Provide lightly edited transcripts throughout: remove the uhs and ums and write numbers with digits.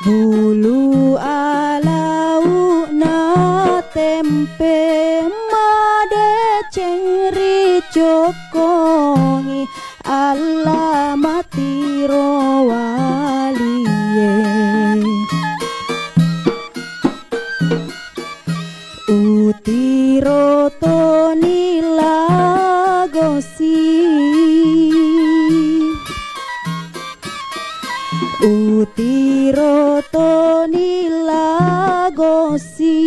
Bulu alau na tempe made cengri cokongi ala mati rawaliye utiro toni lagosi utiro toni lagosi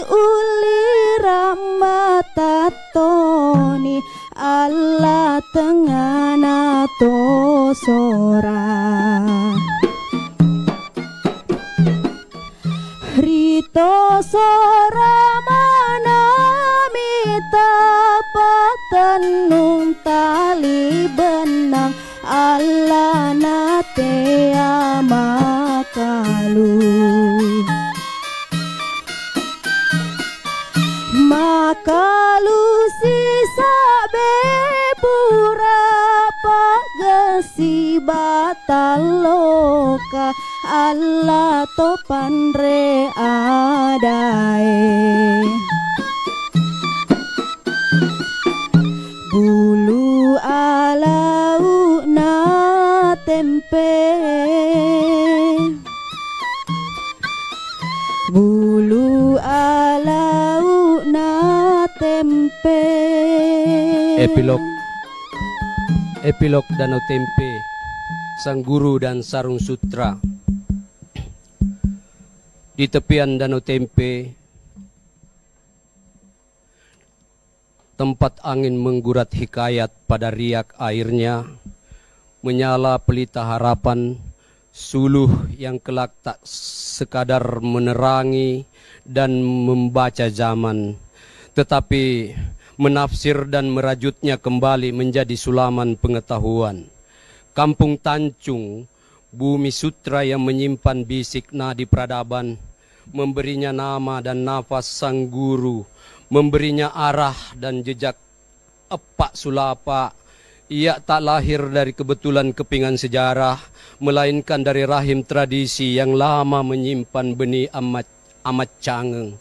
uli ramatatoni alla tengana tosora rito sora manamita patenung tali benang alla nate amakalu makalu sisa bepura pagasi bataloka alla topan re adae bulu alau na tempe bulu alau na tempe. Epilog Danau Tempe, Sang Guru dan Sarung Sutra. Di tepian Danau Tempe, tempat angin menggurat hikayat pada riak airnya, menyala pelita harapan, suluh yang kelak tak sekadar menerangi dan membaca zaman, tetapi menafsir dan merajutnya kembali menjadi sulaman pengetahuan. Kampung Tancung, bumi sutra yang menyimpan bisik nadi peradaban, memberinya nama dan nafas sang guru, memberinya arah dan jejak epak sulapa. Ia tak lahir dari kebetulan kepingan sejarah, melainkan dari rahim tradisi yang lama menyimpan benih amat cangeng.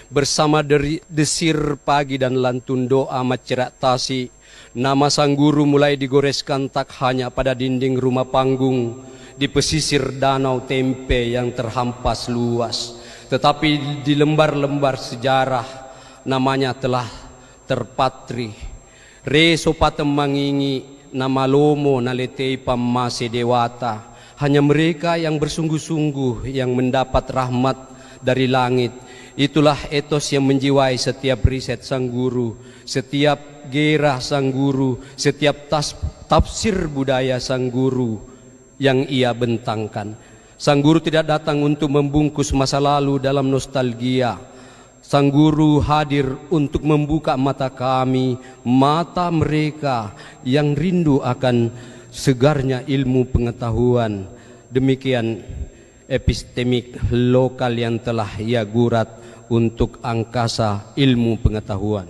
Bersama desir pagi dan lantun doa amat cerak tasi, nama sang guru mulai digoreskan tak hanya pada dinding rumah panggung di pesisir Danau Tempe yang terhampas luas, tetapi di lembar-lembar sejarah namanya telah terpatri. Re sopatem mangingi nama lomo naletei pamase dewata. Hanya mereka yang bersungguh-sungguh yang mendapat rahmat dari langit. Itulah etos yang menjiwai setiap riset sang guru, setiap gairah sang guru, setiap tafsir budaya sang guru yang ia bentangkan. Sang guru tidak datang untuk membungkus masa lalu dalam nostalgia. Sang guru hadir untuk membuka mata kami, mata mereka yang rindu akan segarnya ilmu pengetahuan. Demikian epistemik lokal yang telah ia gurat untuk angkasa ilmu pengetahuan.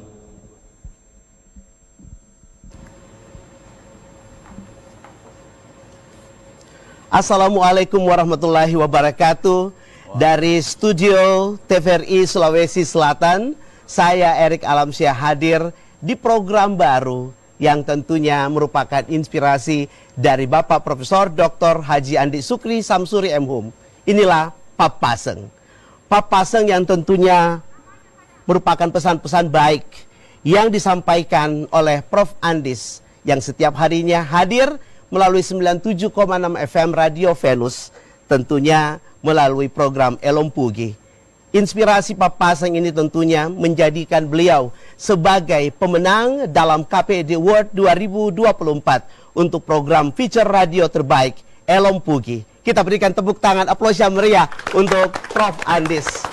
Assalamualaikum warahmatullahi wabarakatuh. Dari studio TVRI Sulawesi Selatan, saya Erik Alamsyah hadir di program baru yang tentunya merupakan inspirasi dari Bapak Profesor Dr. Haji Andi Sukri Samsuri MHum. Inilah Papaseng. Papaseng yang tentunya merupakan pesan-pesan baik yang disampaikan oleh Prof. Andis yang setiap harinya hadir melalui 97,6 FM Radio Venus, tentunya melalui program Elompugi. Inspirasi Papaseng ini tentunya menjadikan beliau sebagai pemenang dalam KPD Award 2024 untuk program feature radio terbaik Elompugi. Kita berikan tepuk tangan, aplaus yang meriah untuk Prof. Andis.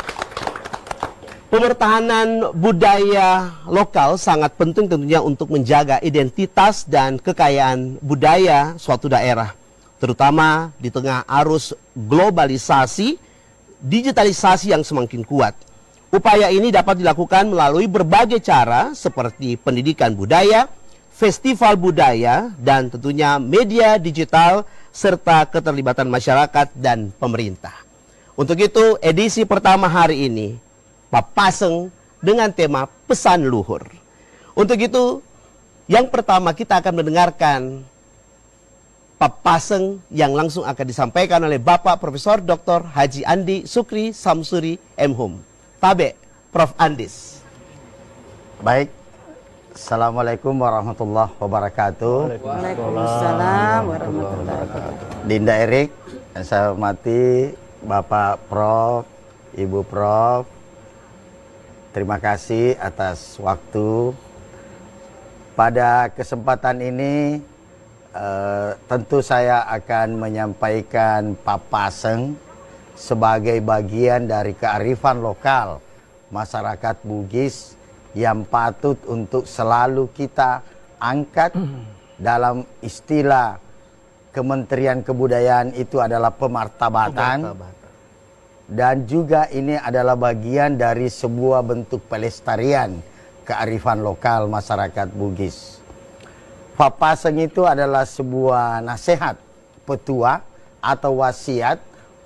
Pemertahanan budaya lokal sangat penting tentunya untuk menjaga identitas dan kekayaan budaya suatu daerah, terutama di tengah arus globalisasi, digitalisasi yang semakin kuat. Upaya ini dapat dilakukan melalui berbagai cara seperti pendidikan budaya, festival budaya, dan tentunya media digital serta keterlibatan masyarakat dan pemerintah. Untuk itu, edisi pertama hari ini Papaseng dengan tema pesan luhur. Untuk itu, yang pertama kita akan mendengarkan Papaseng yang langsung akan disampaikan oleh Bapak Profesor Dr. Haji Andi Sukri Samsuri MHum. Tabe, Prof. Andis. Baik, Assalamualaikum warahmatullahi wabarakatuh. Waalaikumsalam warahmatullahi wabarakatuh. Dinda Erik, yang saya hormati Bapak Prof, Ibu Prof, terima kasih atas waktu. Pada kesempatan ini tentu saya akan menyampaikan Papaseng sebagai bagian dari kearifan lokal masyarakat Bugis yang patut untuk selalu kita angkat. Dalam istilah Kementerian Kebudayaan itu adalah pemartabatan. Dan juga ini adalah bagian dari sebuah bentuk pelestarian kearifan lokal masyarakat Bugis. Papaseng itu adalah sebuah nasihat, petua atau wasiat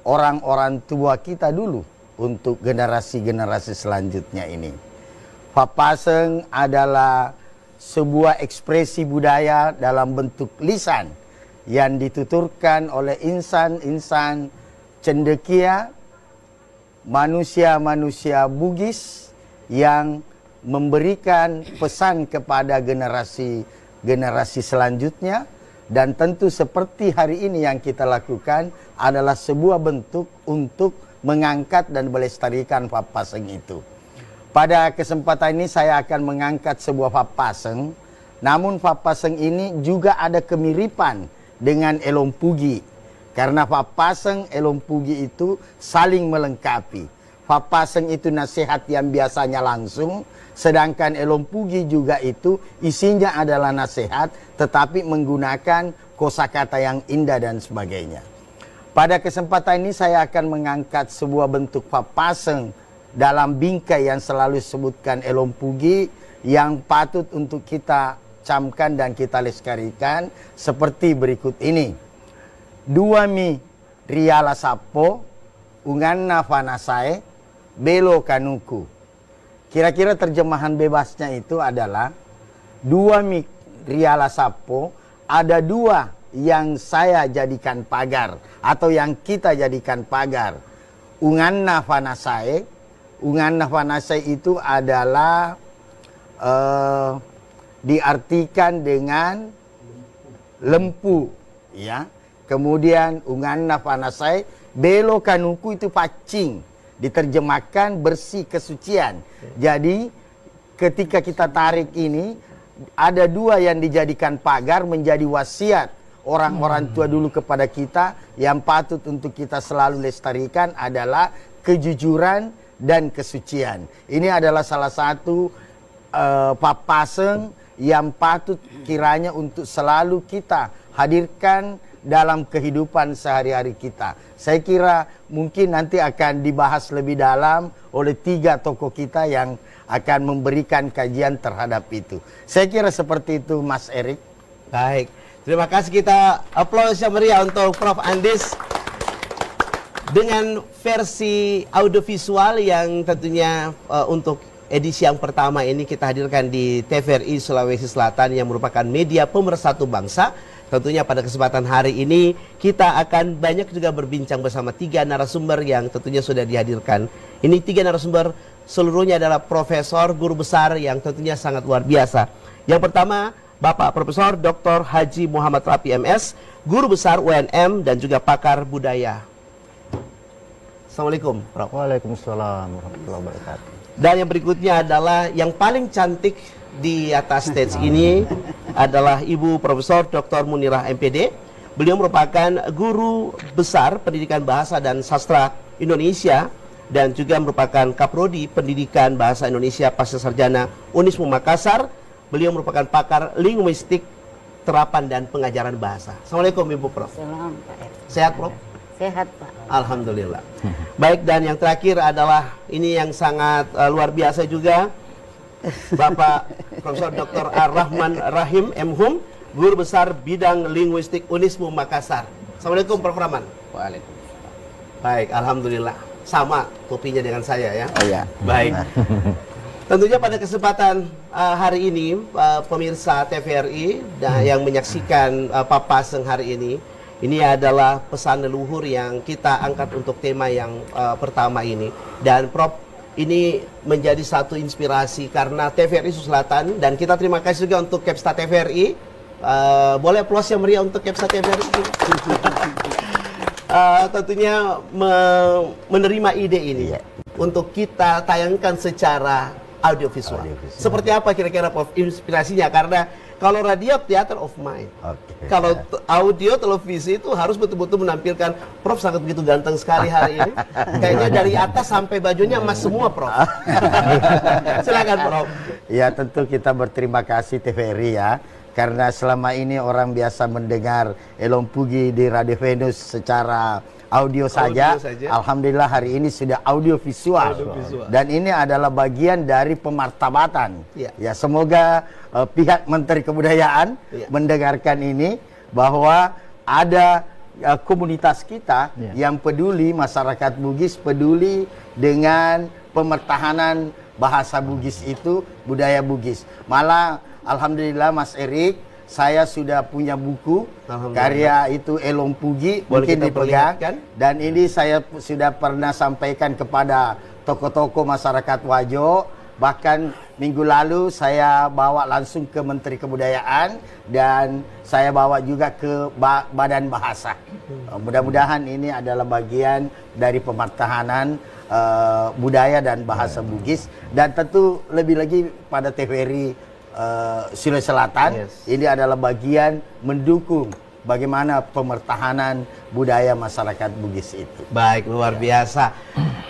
orang-orang tua kita dulu untuk generasi-generasi selanjutnya ini. Papaseng adalah sebuah ekspresi budaya dalam bentuk lisan yang dituturkan oleh insan-insan cendekia, manusia-manusia Bugis yang memberikan pesan kepada generasi selanjutnya. Dan tentu seperti hari ini yang kita lakukan adalah sebuah bentuk untuk mengangkat dan melestarikan Papaseng itu. Pada kesempatan ini saya akan mengangkat sebuah Papaseng, namun Papaseng ini juga ada kemiripan dengan Elompugi. Karena Papaseng, Elompugi itu saling melengkapi. Papaseng itu nasihat yang biasanya langsung, sedangkan Elompugi juga itu isinya adalah nasihat, tetapi menggunakan kosakata yang indah dan sebagainya. Pada kesempatan ini saya akan mengangkat sebuah bentuk Papaseng dalam bingkai yang selalu disebutkan Elompugi yang patut untuk kita camkan dan kita lestarikan seperti berikut ini. Dua mi riala sapo, unganna fanasai, belo kanuku. Kira-kira terjemahan bebasnya itu adalah dua mi riala sapo, ada dua yang saya jadikan pagar atau yang kita jadikan pagar. Unganna fanasai, unganna fanasai itu adalah diartikan dengan lempu, ya. Kemudian unganna fanasai, belo kanuku itu pacing, diterjemahkan bersih kesucian. Jadi ketika kita tarik ini ada dua yang dijadikan pagar menjadi wasiat orang-orang tua dulu kepada kita yang patut untuk kita selalu lestarikan adalah kejujuran dan kesucian. Ini adalah salah satu Papaseng yang patut kiranya untuk selalu kita hadirkan dalam kehidupan sehari-hari kita. Saya kira mungkin nanti akan dibahas lebih dalam oleh tiga tokoh kita yang akan memberikan kajian terhadap itu. Saya kira seperti itu, Mas Erik. Baik, terima kasih, kita aplaus yang meriah untuk Prof. Andis dengan versi audiovisual yang tentunya untuk edisi yang pertama ini kita hadirkan di TVRI Sulawesi Selatan yang merupakan media pemersatu bangsa. Tentunya pada kesempatan hari ini kita akan banyak juga berbincang bersama 3 narasumber yang tentunya sudah dihadirkan. Ini 3 narasumber seluruhnya adalah profesor, guru besar yang tentunya sangat luar biasa. Yang pertama, Bapak Profesor Dr. Haji Muhammad Rapi MS, guru besar UNM dan juga pakar budaya. Assalamualaikum, Prof. Waalaikumsalam warahmatullahi wabarakatuh. Dan yang berikutnya adalah yang paling cantik di atas stage ini adalah Ibu Profesor Dr. Munirah MPD. Beliau merupakan guru besar pendidikan bahasa dan sastra Indonesia dan juga merupakan Kaprodi Pendidikan Bahasa Indonesia Pasca Sarjana Unismu Makassar. Beliau merupakan pakar linguistik, terapan dan pengajaran bahasa. Assalamualaikum Ibu Prof. Salam, Pak RT. Sehat Prof? Sehat, Pak. Alhamdulillah. Baik, dan yang terakhir adalah ini yang sangat luar biasa juga, Bapak Profesor Dr. Ar-Rahman Rahim M.Hum, guru besar bidang linguistik Unismu Makassar. Assalamualaikum Prof. Rahman. Waalaikumsalam. Baik, alhamdulillah. Sama topinya dengan saya ya. Oh ya. Baik. Tentunya pada kesempatan hari ini pemirsa TVRI yang menyaksikan Papaseng hari ini adalah pesan leluhur yang kita angkat untuk tema yang pertama ini. Dan Prof, ini menjadi satu inspirasi karena TVRI Selatan, dan kita terima kasih juga untuk Kepsta TVRI. Boleh aplaus yang meriah untuk Kepsta TVRI. Tentunya menerima ide ini untuk kita tayangkan secara audiovisual. Seperti apa kira-kira Prof inspirasinya? Karena kalau radio theater of mind, kalau audio televisi itu harus betul-betul menampilkan Prof sangat begitu ganteng sekali hari ini. Kayaknya dari atas sampai bajunya emas semua Prof. Silakan Prof. Ya tentu kita berterima kasih TVRI ya. Karena selama ini orang biasa mendengar Elom Pugi di Radio Venus secara audio saja. Alhamdulillah hari ini sudah audio visual. Dan ini adalah bagian dari pemartabatan. Ya semoga pihak Menteri Kebudayaan mendengarkan ini, bahwa ada komunitas kita yang peduli, masyarakat Bugis peduli dengan pemertahanan bahasa Bugis itu, budaya Bugis. Malah alhamdulillah Mas Erik, saya sudah punya buku karya itu Elom Pugi, mungkin dipegang, dan ini saya sudah pernah sampaikan kepada tokoh-tokoh masyarakat Wajo. Bahkan minggu lalu saya bawa langsung ke Menteri Kebudayaan dan saya bawa juga ke Badan Bahasa. Mudah-mudahan ini adalah bagian dari pemertahanan budaya dan bahasa Bugis, dan tentu lebih lagi pada TVRI Sulawesi Selatan. Ini adalah bagian mendukung bagaimana pemertahanan budaya masyarakat Bugis itu. Baik, luar biasa.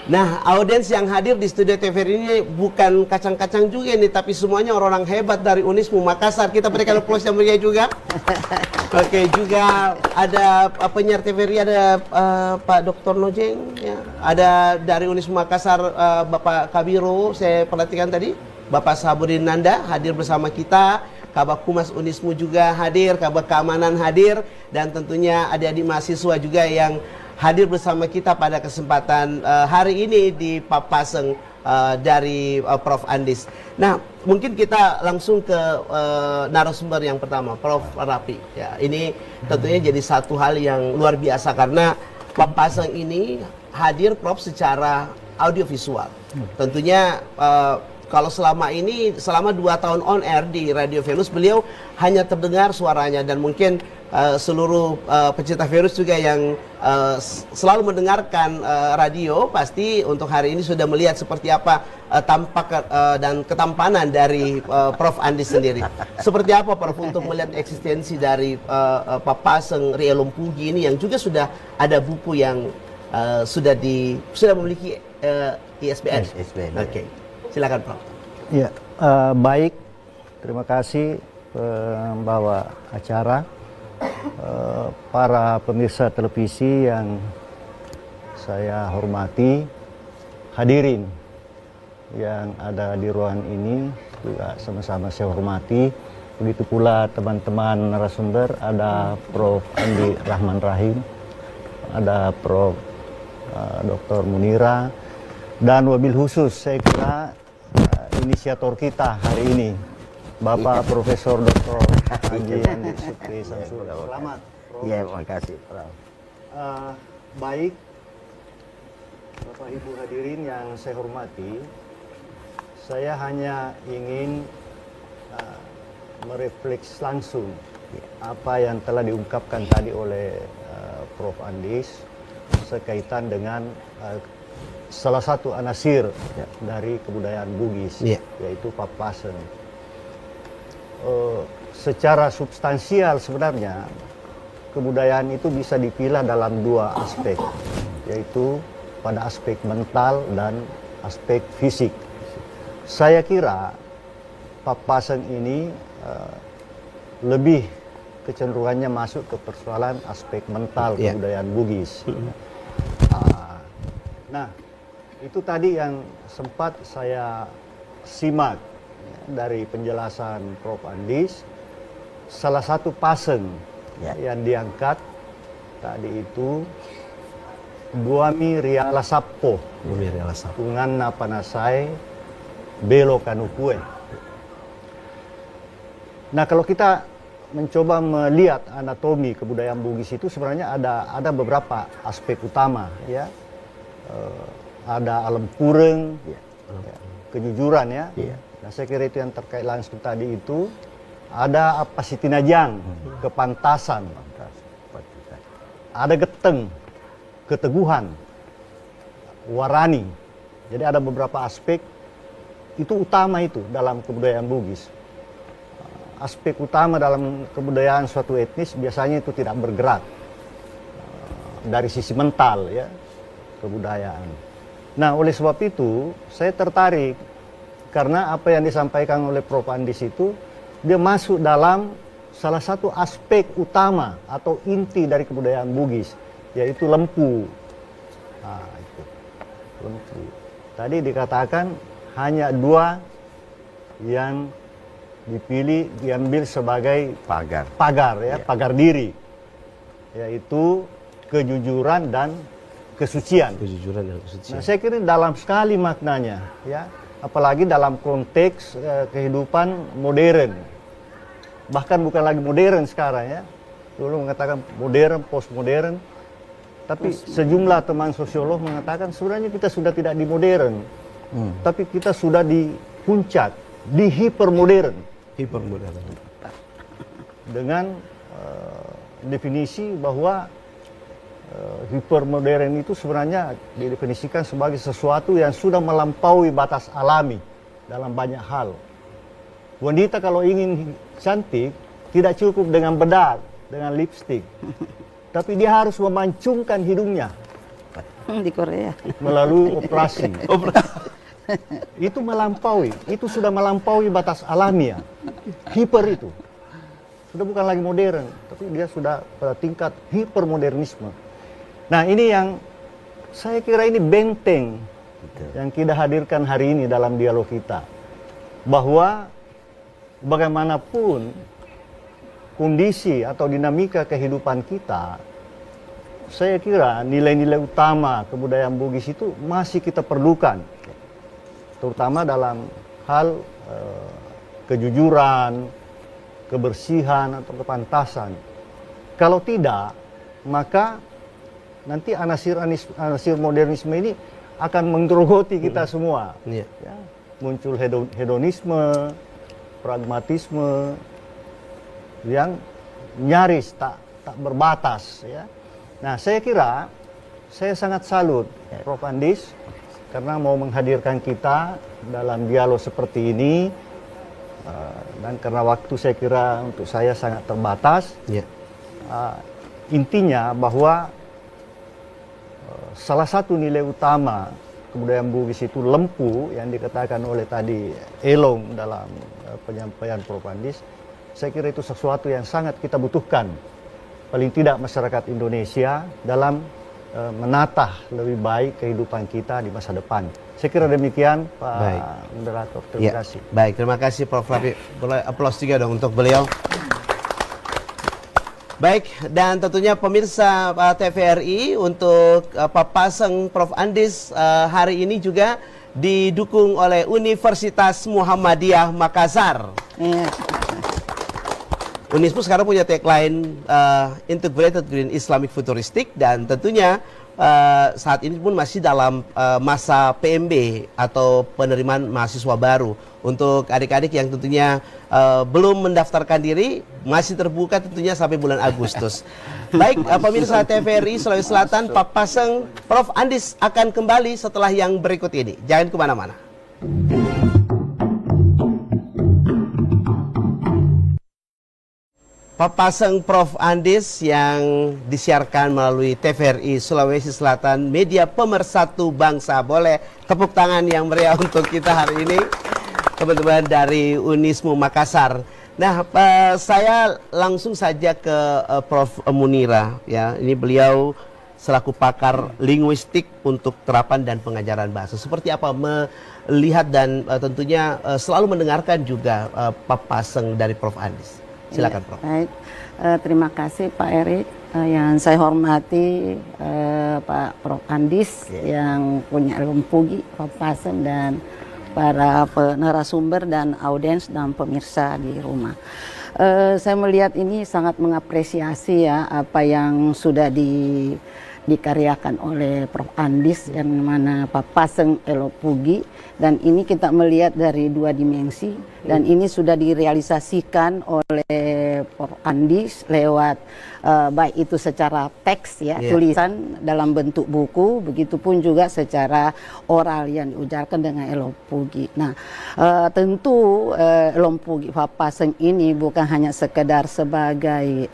Nah, audiens yang hadir di studio TVRI ini bukan kacang-kacang juga nih, tapi semuanya orang-orang hebat dari Unismu Makassar. Kita berikan aplaus yang meriah juga. Oke, juga ada penyiar TVRI, ada Pak Dr. Nojeng, ya. Ada dari Unismu Makassar Bapak Kabiro, saya perhatikan tadi. Bapak Sabuddin Nanda hadir bersama kita. Kabak Humas Unismu juga hadir, Kabak Keamanan hadir, dan tentunya adik-adik mahasiswa juga yang hadir bersama kita pada kesempatan hari ini di Papaseng dari Prof Andis. Nah, mungkin kita langsung ke narasumber yang pertama, Prof Rapi. Ya, ini tentunya jadi satu hal yang luar biasa karena Papaseng ini hadir Prof secara audiovisual. Tentunya kalau selama ini, selama 2 tahun on air di Radio Venus, beliau hanya terdengar suaranya, dan mungkin seluruh pecinta Venus juga yang selalu mendengarkan radio, pasti untuk hari ini sudah melihat seperti apa tampak dan ketampanan dari Prof Andis sendiri. Seperti apa Prof untuk melihat eksistensi dari Papaseng Elom Pugi ini, yang juga sudah ada buku yang sudah memiliki ISBN. Oke. Silakan Prof. Ya, baik. Terima kasih pembawa acara, para pemirsa televisi yang saya hormati, hadirin yang ada di ruangan ini juga sama-sama saya hormati. Begitu pula teman-teman narasumber, ada Prof Andi Rahman Rahim, ada Prof Dr. Munirah, dan wabil khusus saya kira inisiator kita hari ini, Bapak Profesor Dr. Haji Andi Sukri Samsuri. Selamat, Prof. Iya, terima kasih, Prof. Baik, Bapak Ibu hadirin yang saya hormati, saya hanya ingin merefleks langsung apa yang telah diungkapkan tadi oleh Prof. Andis sekaitan dengan salah satu anasir dari kebudayaan Bugis, yaitu Papasen. Secara substansial sebenarnya kebudayaan itu bisa dipilah dalam dua aspek, yaitu pada aspek mental dan aspek fisik. Saya kira Papasen ini lebih kecenderungannya masuk ke persoalan aspek mental kebudayaan Bugis. Nah, itu tadi yang sempat saya simak dari penjelasan Prof. Andis. Salah satu paseng yang diangkat tadi itu Buami Riala Sappo, Tungan Napanasai Belo Kanukue. Nah, kalau kita mencoba melihat anatomi kebudayaan Bugis itu sebenarnya ada beberapa aspek utama, ya. Ada alam pureng, kejujuran, ya. Nah, saya kira itu yang terkait langsung tadi itu. Ada apa sitinajang, kepantasan. Ada geteng, keteguhan, warani. Jadi ada beberapa aspek itu utama itu dalam kebudayaan Bugis. Aspek utama dalam kebudayaan suatu etnis biasanya itu tidak bergerak dari sisi mental, ya, kebudayaan. Nah, oleh sebab itu saya tertarik karena apa yang disampaikan oleh Prof. Andis itu dia masuk dalam salah satu aspek utama atau inti dari kebudayaan Bugis, yaitu lempu. Nah, itu lempu. Tadi dikatakan hanya dua yang dipilih, diambil sebagai pagar, ya, pagar diri, yaitu kejujuran dan kesucian. Nah, saya kira dalam sekali maknanya, ya, apalagi dalam konteks kehidupan modern. Bahkan bukan lagi modern sekarang, ya. Dulu mengatakan modern, postmodern, tapi sejumlah teman sosiolog mengatakan sebenarnya kita sudah tidak di modern, tapi kita sudah di puncak, di hipermodern. Dengan definisi bahwa hipermodern itu sebenarnya didefinisikan sebagai sesuatu yang sudah melampaui batas alami dalam banyak hal. Wanita kalau ingin cantik tidak cukup dengan bedak, dengan lipstik, tapi dia harus memancungkan hidungnya Di Korea. melalui operasi. Itu melampaui, itu sudah melampaui batas alamiah. Hiper itu sudah bukan lagi modern, tapi dia sudah pada tingkat hipermodernisme. Nah, ini yang saya kira ini benteng yang kita hadirkan hari ini dalam dialog kita, bahwa bagaimanapun kondisi atau dinamika kehidupan kita, saya kira nilai-nilai utama kebudayaan Bugis itu masih kita perlukan, terutama dalam hal kejujuran, kebersihan atau kepantasan. Kalau tidak, maka nanti anasir modernisme ini akan menggerogoti kita semua. Ya, muncul hedonisme, pragmatisme yang nyaris tak berbatas, ya. Nah, saya kira saya sangat salut Prof. Andis karena mau menghadirkan kita dalam dialog seperti ini, dan karena waktu saya kira untuk saya sangat terbatas. Intinya bahwa salah satu nilai utama kebudayaan Bugis itu lempu yang dikatakan oleh tadi Elong dalam penyampaian Prof. Andis. Saya kira itu sesuatu yang sangat kita butuhkan, paling tidak masyarakat Indonesia dalam menatah lebih baik kehidupan kita di masa depan. Saya kira demikian, Pak Moderator. Terima kasih. Baik, terima kasih Prof. Rafi. Boleh aplaus juga dong untuk beliau. Baik, dan tentunya pemirsa TVRI untuk Papasen Prof. Andis hari ini juga didukung oleh Universitas Muhammadiyah Makassar. Unismu sekarang punya tagline Integrated Green Islamic Futuristic, dan tentunya saat ini pun masih dalam masa PMB atau penerimaan mahasiswa baru. Untuk adik-adik yang tentunya belum mendaftarkan diri, masih terbuka tentunya sampai bulan Agustus. Baik, pemirsa TVRI Sulawesi Selatan, Pak Paseng, Prof. Andis akan kembali setelah yang berikut ini. Jangan kemana-mana. Papaseng Prof. Andis yang disiarkan melalui TVRI Sulawesi Selatan, media pemersatu bangsa. Boleh tepuk tangan yang meriah untuk kita hari ini, teman-teman dari Unismu Makassar. Nah, saya langsung saja ke Prof. Munira. Ya, ini beliau selaku pakar linguistik untuk terapan dan pengajaran bahasa. Seperti apa melihat dan tentunya selalu mendengarkan juga Papaseng dari Prof. Andis. Silakan, Prof. Baik, terima kasih Pak Erik. Yang saya hormati Pak Prof. Andis yang punya ilmu pugi, Pak Paseng, dan para narasumber dan audiens dan pemirsa di rumah. Saya melihat ini sangat mengapresiasi ya apa yang sudah dikaryakan oleh Prof. Andis, yang mana Pak Paseng Elopugi, dan ini kita melihat dari dua dimensi, dan ini sudah direalisasikan oleh Prof. Andis lewat baik itu secara teks ya, tulisan dalam bentuk buku, begitupun juga secara oral yang diujarkan dengan Elopugi. Nah, tentu Elopugi Pak Paseng ini bukan hanya sekedar sebagai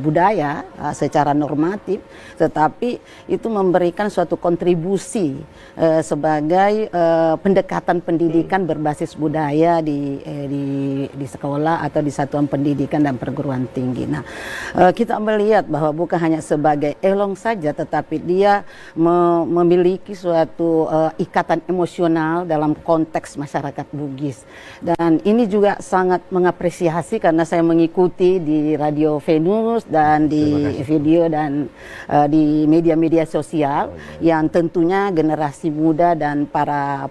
budaya secara normatif, tetapi itu memberikan suatu kontribusi sebagai pendekatan pendidikan berbasis budaya di sekolah atau di satuan pendidikan dan perguruan tinggi. Nah, kita melihat bahwa bukan hanya sebagai elong saja, tetapi dia memiliki suatu ikatan emosional dalam konteks masyarakat Bugis. Dan ini juga sangat mengapresiasi karena saya mengikuti di Radio Venus dan di video dan di media-media sosial yang tentunya generasi muda dan para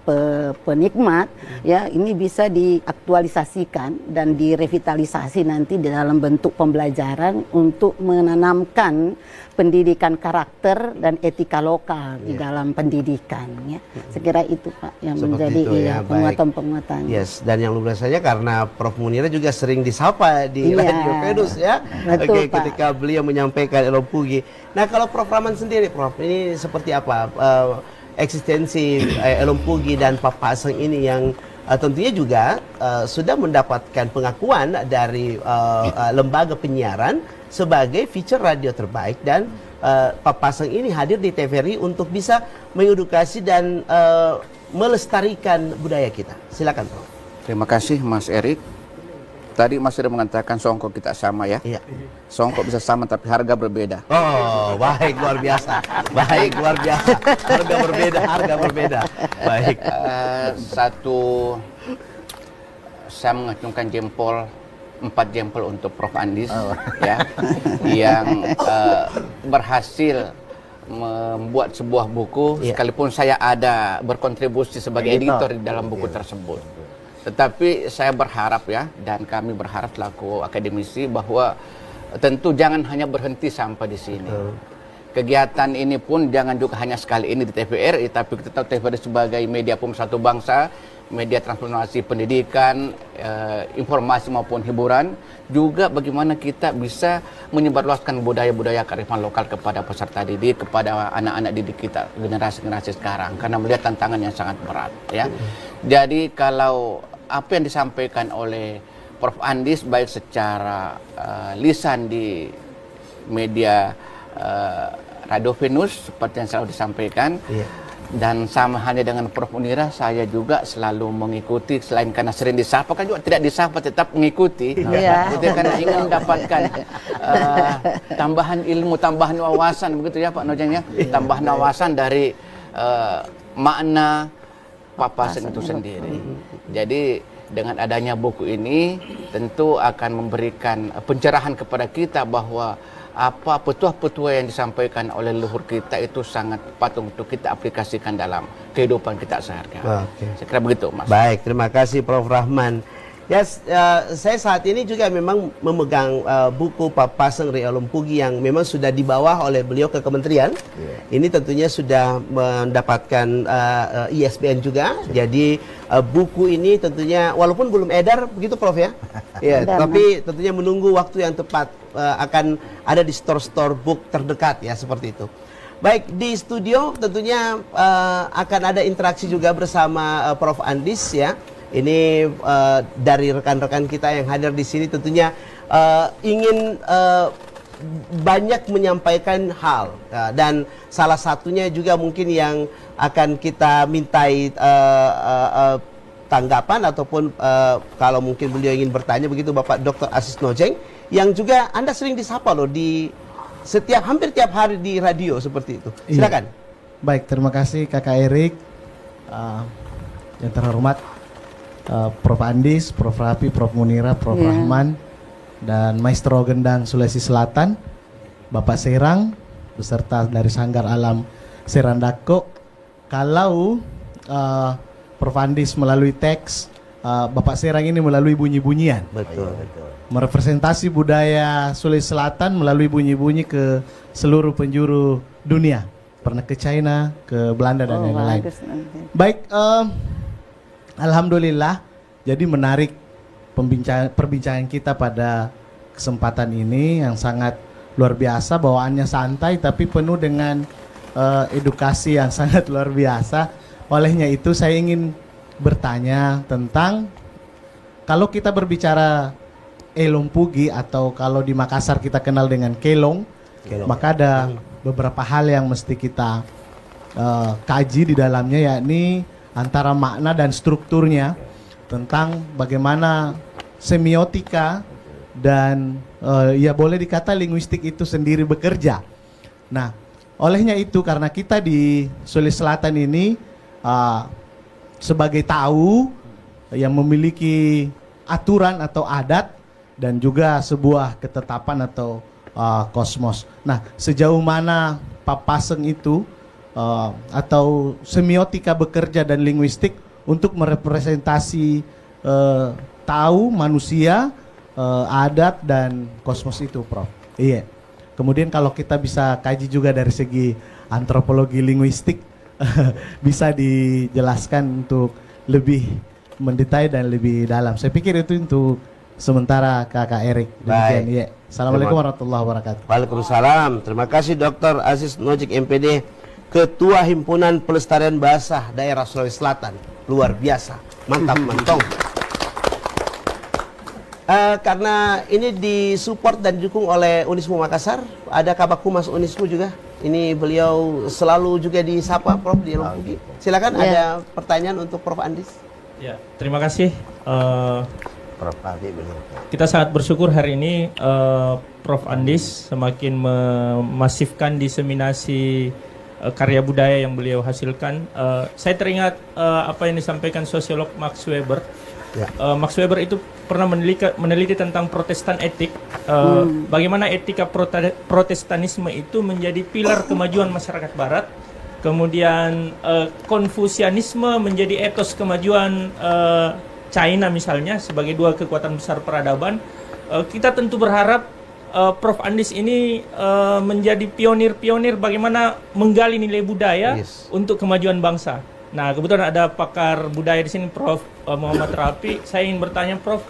penikmat ya ini bisa diaktualisasikan dan direvitalisasi nanti di dalam bentuk pembelajaran untuk menanamkan pendidikan karakter dan etika lokal di dalam pendidikan ya. Sekira itu Pak yang seperti menjadi penguatan-penguatan. Yes, dan yang luar biasanya karena Prof. Munira juga sering disapa di Radio Venus ya. Betul, Pak. Ketika beliau menyampaikan Elopugi. Nah, kalau Prof. Rahman sendiri, Prof, ini seperti apa eksistensi Elopugi dan Pak Paseng ini yang tentunya juga sudah mendapatkan pengakuan dari lembaga penyiaran sebagai feature radio terbaik, dan Pak Paseng ini hadir di TVRI untuk bisa mengedukasi dan melestarikan budaya kita. Silakan, Prof. Terima kasih Mas Erik. Tadi Mas sudah mengatakan songkok kita sama ya. Iya. Songkok bisa sama tapi harga berbeda. Oh, baik, luar biasa. Baik, luar biasa. Harga berbeda, harga berbeda. Baik. Saya mengacungkan jempol, 4 jempol untuk Prof. Andis ya, yang berhasil membuat sebuah buku, sekalipun saya ada berkontribusi sebagai editor di dalam buku tersebut. Tetapi saya berharap ya, dan kami berharap selaku akademisi bahwa tentu jangan hanya berhenti sampai di sini. Kegiatan ini pun jangan juga hanya sekali ini di TVRI, tapi kita tahu TVRI sebagai media pemersatu bangsa, media transformasi pendidikan, informasi maupun hiburan, juga bagaimana kita bisa menyebarluaskan budaya-budaya kearifan lokal kepada peserta didik, kepada anak-anak didik kita, generasi-generasi sekarang, karena melihat tantangan yang sangat berat ya. Jadi kalau apa yang disampaikan oleh Prof. Andis baik secara lisan di media Radio Venus seperti yang selalu disampaikan, dan sama halnya dengan Prof. Munira, saya juga selalu mengikuti, selain karena sering disapa, kan juga tidak disapa, tetap mengikuti. Itu karena ingin mendapatkan tambahan ilmu, tambahan wawasan, begitu ya Pak Nojeng ya, tambahan wawasan dari makna Pak Paseng itu sendiri. Jadi dengan adanya buku ini tentu akan memberikan pencerahan kepada kita bahwa apa petua-petua yang disampaikan oleh leluhur kita itu sangat patut untuk kita aplikasikan dalam kehidupan kita sehari-hari. Saya kira begitu, Mas. Baik, terima kasih Prof. Rahman. Ya, saya saat ini juga memang memegang buku Papaseng Ria Lumpugi yang memang sudah dibawa oleh beliau ke kementerian. Ini tentunya sudah mendapatkan ISBN juga. Jadi buku ini tentunya walaupun belum edar begitu Prof ya. Ya, tapi tentunya menunggu waktu yang tepat akan ada di store-store book terdekat ya, seperti itu. Baik, di studio tentunya akan ada interaksi juga bersama Prof. Andis ya. Ini dari rekan-rekan kita yang hadir di sini tentunya ingin banyak menyampaikan hal dan salah satunya juga mungkin yang akan kita mintai tanggapan ataupun kalau mungkin beliau ingin bertanya begitu Bapak Dr. Aziz Nojeng yang juga Anda sering disapa loh di hampir tiap hari di radio seperti itu. Silakan. Baik, terima kasih Kakak Erik, yang terhormat Prof. Andis, Prof. Rapi, Prof. Munira, Prof. Rahman, dan Maestro Gendang Sulawesi Selatan, Bapak Serang, beserta dari Sanggar Alam Serandako. Kalau Prof. Andis melalui teks, Bapak Serang ini melalui bunyi-bunyian. Betul, betul. Merepresentasi budaya Sulawesi Selatan melalui bunyi-bunyi ke seluruh penjuru dunia. Pernah ke China, ke Belanda, dan lain-lain. Baik, alhamdulillah, jadi menarik perbincangan kita pada kesempatan ini yang sangat luar biasa, bawaannya santai tapi penuh dengan edukasi yang sangat luar biasa. Olehnya itu saya ingin bertanya tentang kalau kita berbicara Lumpugi atau kalau di Makassar kita kenal dengan Kelong, maka ada beberapa hal yang mesti kita kaji di dalamnya, yakni antara makna dan strukturnya, tentang bagaimana semiotika dan ya boleh dikata linguistik itu sendiri bekerja. Nah, olehnya itu karena kita di Sulawesi Selatan ini sebagai tahu yang memiliki aturan atau adat dan juga sebuah ketetapan atau kosmos. Nah, sejauh mana Papaseng itu atau semiotika bekerja dan linguistik untuk merepresentasi tahu manusia, adat dan kosmos itu, Prof. Iya. Kemudian kalau kita bisa kaji juga dari segi antropologi linguistik, bisa dijelaskan untuk lebih mendetail dan lebih dalam. Saya pikir itu untuk sementara Kakak Erik. Demikian, iya. Assalamualaikum warahmatullahi wabarakatuh. Waalaikumsalam. Terima kasih Dr. Aziz Nojeng MPD, Ketua Himpunan Pelestarian Bahasa Daerah Sulawesi Selatan. Luar biasa, mantap mantong. Karena ini disupport dan didukung oleh Unismu Makassar, ada Kabak Humas Unismu juga. Ini beliau selalu juga disapa Prof di Lumpugi. Silakan ada pertanyaan untuk Prof Andis. Ya, terima kasih. Prof. Adi, kita sangat bersyukur hari ini Prof Andis semakin memasifkan diseminasi karya budaya yang beliau hasilkan. Saya teringat apa yang disampaikan sosiolog Max Weber. Max Weber itu pernah meneliti tentang Protestan etik, bagaimana etika Protestanisme itu menjadi pilar kemajuan masyarakat Barat, kemudian Konfusianisme menjadi etos kemajuan China misalnya sebagai dua kekuatan besar peradaban. Kita tentu berharap Prof Andis ini menjadi pionir-pionir bagaimana menggali nilai budaya untuk kemajuan bangsa. Nah, kebetulan ada pakar budaya di sini, Prof Muhammad Rapi. Saya ingin bertanya, Prof,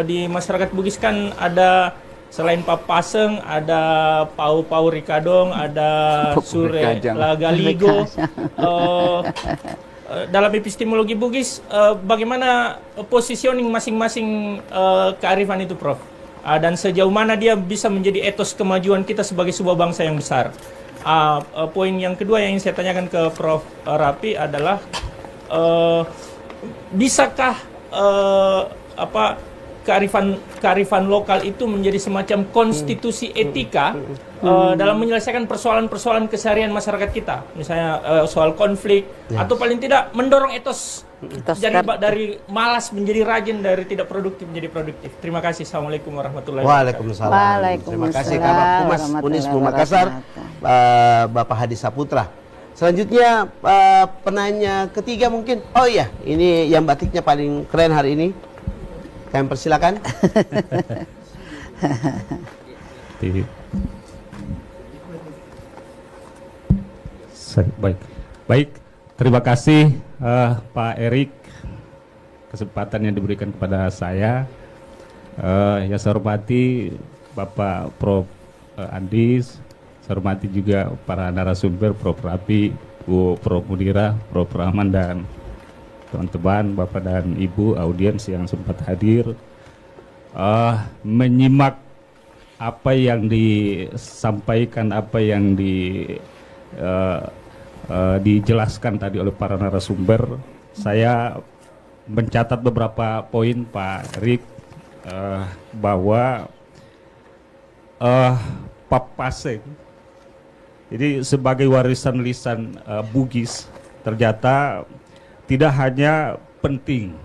di masyarakat Bugis kan ada selain Papaseng, ada Pau Rikadong, ada Sure Lagaligo. Dalam epistemologi Bugis, bagaimana positioning masing-masing kearifan itu, Prof? Dan sejauh mana dia bisa menjadi etos kemajuan kita sebagai sebuah bangsa yang besar? Poin yang kedua yang ingin saya tanyakan ke Prof Rapi adalah bisakah kearifan lokal itu menjadi semacam konstitusi etika dalam menyelesaikan persoalan-persoalan keseharian masyarakat kita, misalnya soal konflik atau paling tidak mendorong etos Jadi dari malas menjadi rajin, dari tidak produktif menjadi produktif. Terima kasih. Assalamualaikum warahmatullahi wabarakatuh. Waalaikumsalam. Terima kasih Kabak Humas Unismu Makassar, Bapak Hadi Saputra. Selanjutnya penanya ketiga mungkin. Oh iya, ini yang batiknya paling keren hari ini. Kami persilakan. Baik. Terima kasih Pak Erik, kesempatan yang diberikan kepada saya. Yang saya hormati Bapak Prof. Andis, saya hormati juga para narasumber, Prof. Rapi, Bu Prof. Mudira, Prof. Rahman, dan teman-teman, Bapak dan Ibu audiens yang sempat hadir. Menyimak apa yang disampaikan, apa yang dijelaskan tadi oleh para narasumber, saya mencatat beberapa poin Pak Erik, bahwa Pappaseng ini sebagai warisan lisan Bugis ternyata tidak hanya penting,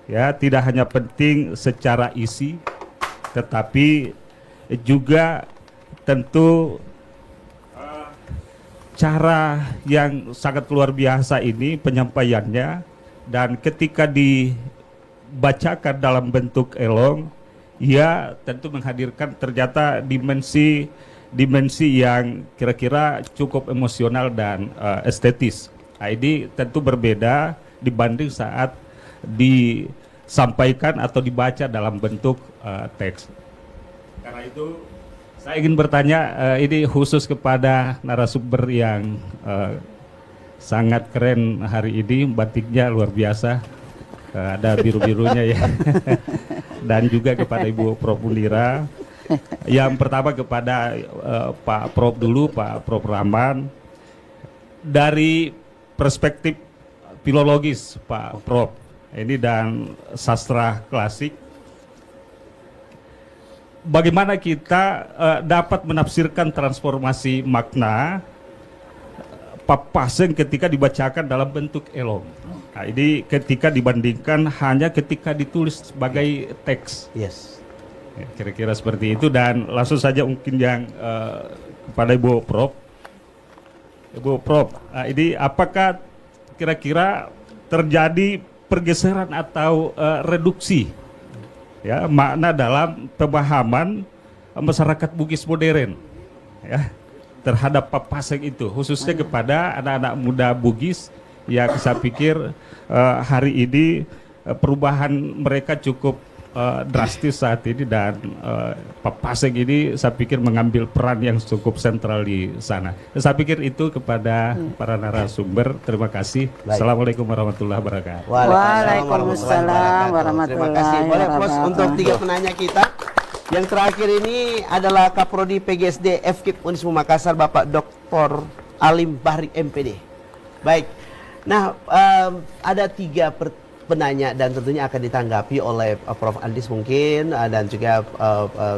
ya, tidak hanya penting secara isi, tetapi juga tentu cara yang sangat luar biasa ini penyampaiannya, dan ketika dibacakan dalam bentuk elong, ia tentu menghadirkan ternyata dimensi yang kira-kira cukup emosional dan estetis. Nah, ini tentu berbeda dibanding saat disampaikan atau dibaca dalam bentuk teks. Karena itu saya ingin bertanya, ini khusus kepada narasumber yang sangat keren hari ini, batiknya luar biasa, ada biru-birunya ya. Dan juga kepada Ibu Prof. Mudira. Yang pertama kepada Pak Prof. dulu, Pak Prof. Rahman. Dari perspektif filologis Pak Prof. ini dan sastra klasik, bagaimana kita dapat menafsirkan transformasi makna Pappaseng ketika dibacakan dalam bentuk elong. Nah, ini ketika dibandingkan hanya ketika ditulis sebagai teks. Yes. Ya, kira-kira seperti itu, dan langsung saja mungkin yang kepada Ibu Prof. Ibu Prof, ini apakah kira-kira terjadi pergeseran atau reduksi, ya, makna dalam pemahaman masyarakat Bugis modern, ya, terhadap Pappaseng itu, khususnya kepada anak-anak muda Bugis yang saya pikir hari ini perubahan mereka cukup drastis saat ini, dan Pappaseng ini saya pikir mengambil peran yang cukup sentral di sana. Saya pikir itu kepada para narasumber. Terima kasih. Baik. Assalamualaikum warahmatullahi wabarakatuh. Waalaikumsalam warahmatullahi Terima kasih. Boleh wabarakatuh. Pros untuk 3 penanya kita. Yang terakhir ini adalah Kaprodi PGSD FKIP Unismu Makassar, Bapak Dr. Alim Bahri MPD. Baik. Nah, ada 3 penanya dan tentunya akan ditanggapi oleh Prof. Andis mungkin dan juga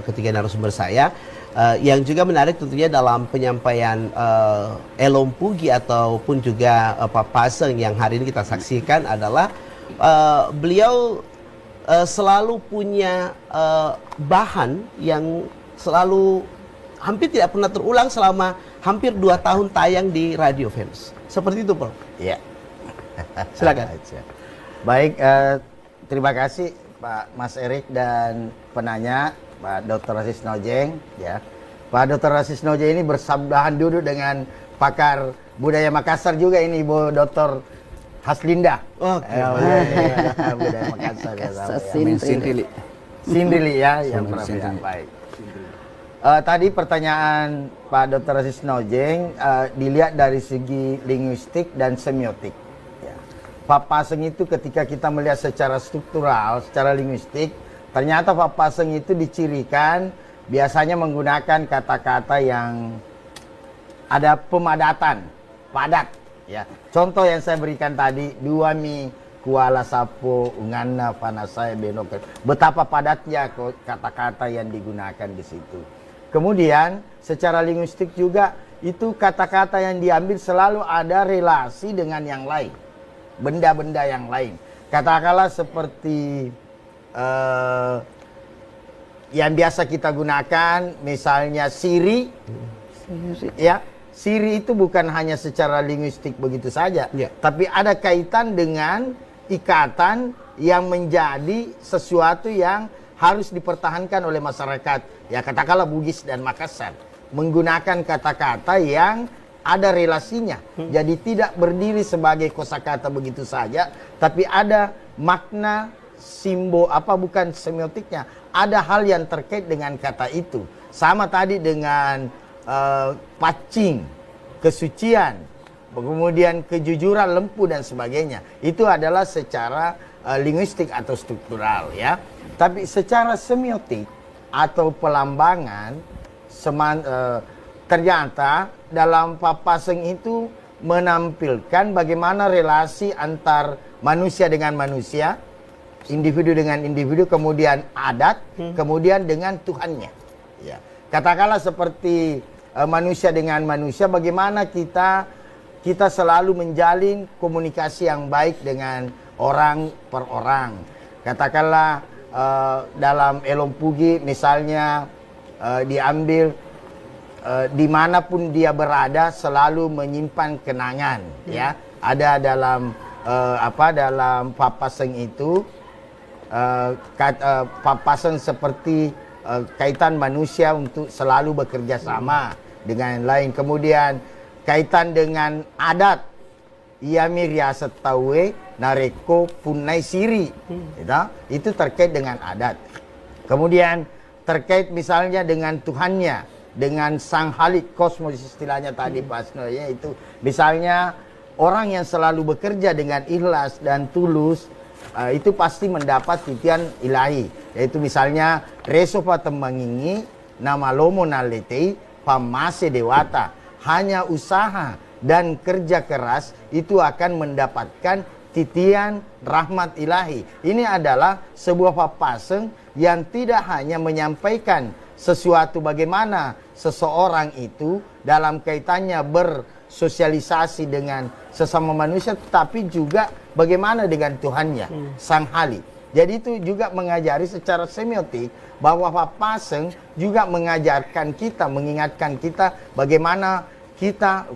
ketiga narasumber saya. Yang juga menarik tentunya dalam penyampaian Elong Pugi ataupun juga Pappaseng yang hari ini kita saksikan adalah beliau selalu punya bahan yang selalu hampir tidak pernah terulang selama hampir 2 tahun tayang di Radio Fans. Seperti itu, Prof. Iya. Silakan. Baik, terima kasih Pak Mas Erik dan penanya Pak Dr. Rasis Nojeng, ya. Pak Dr. Rasis Nojeng ini bersabdahan duduk dengan pakar budaya Makassar juga ini, Ibu Dr. Haslinda. Oke. Budaya Makassar ya. Sindrili ya, yang pernah baik. Tadi pertanyaan Pak Dr. Rasis Nojeng dilihat dari segi linguistik dan semiotik. Ya. Pappaseng itu ketika kita melihat secara struktural, secara linguistik, ternyata Pappaseng itu dicirikan biasanya menggunakan kata-kata yang ada pemadatan, padat. Ya, contoh yang saya berikan tadi, duami kuala sapo ungana panasai benoken. Betapa padatnya kata-kata yang digunakan di situ. Kemudian secara linguistik juga itu kata-kata yang diambil selalu ada relasi dengan yang lain. benda-benda yang lain. Katakanlah seperti yang biasa kita gunakan, misalnya Siri. Ya, Siri itu bukan hanya secara linguistik begitu saja, tapi ada kaitan dengan ikatan yang menjadi sesuatu yang harus dipertahankan oleh masyarakat. Ya, katakanlah Bugis dan Makassar menggunakan kata-kata yang ada relasinya. Jadi tidak berdiri sebagai kosakata begitu saja, tapi ada makna, simbol, bukan semiotiknya. Ada hal yang terkait dengan kata itu. Sama tadi dengan pacing, kesucian, kemudian kejujuran, lempu dan sebagainya. Itu adalah secara linguistik atau struktural, ya. Tapi secara semiotik atau pelambangan, ternyata dalam Papaseng itu menampilkan bagaimana relasi antar manusia dengan manusia, individu dengan individu, kemudian adat, kemudian dengan Tuhannya. Ya. Katakanlah seperti manusia dengan manusia, bagaimana kita selalu menjalin komunikasi yang baik dengan orang per orang. Katakanlah dalam Elompugi misalnya diambil dimanapun dia berada selalu menyimpan kenangan, ya. Ada dalam dalam Papaseng itu Papaseng seperti kaitan manusia untuk selalu bekerja sama dengan lain. Kemudian kaitan dengan adat, Iami riasat tawe nareko punai siri, itu terkait dengan adat. Kemudian terkait misalnya dengan Tuhannya, dengan sang halik kosmos istilahnya tadi Pak Asno, ya, itu misalnya orang yang selalu bekerja dengan ikhlas dan tulus, itu pasti mendapat titian ilahi, yaitu misalnya resopa tembangingi nama lomo naletei pamase dewata, hanya usaha dan kerja keras itu akan mendapatkan titian rahmat ilahi. Ini adalah sebuah Papaseng yang tidak hanya menyampaikan sesuatu bagaimana seseorang itu dalam kaitannya bersosialisasi dengan sesama manusia, tetapi juga bagaimana dengan Tuhannya, Sang Halik. Jadi itu juga mengajari secara semiotik bahwa Papaseng juga mengajarkan kita, mengingatkan kita bagaimana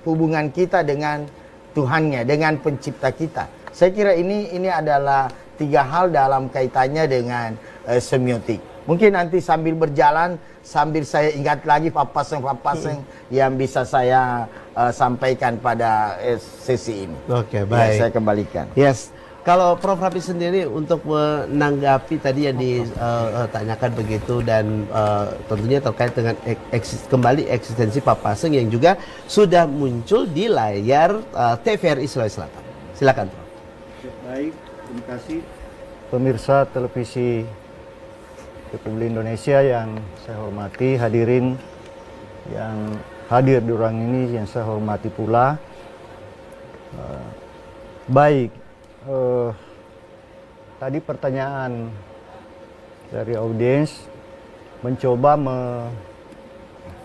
hubungan kita dengan Tuhannya, dengan pencipta kita. Saya kira ini adalah 3 hal dalam kaitannya dengan semiotik. Mungkin nanti sambil berjalan, sambil saya ingat lagi Papaseng yang bisa saya sampaikan pada sesi ini. Oke, baik. Ya, saya kembalikan. Yes. Kalau Prof. Rafi sendiri untuk menanggapi tadi yang ditanyakan begitu, dan tentunya terkait dengan kembali eksistensi Papaseng yang juga sudah muncul di layar TVRI Sulawesi Selatan. Silakan, Prof. Baik, terima kasih pemirsa televisi Republik Indonesia yang saya hormati, hadirin yang hadir di ruang ini yang saya hormati pula. Baik. Tadi pertanyaan dari audiens mencoba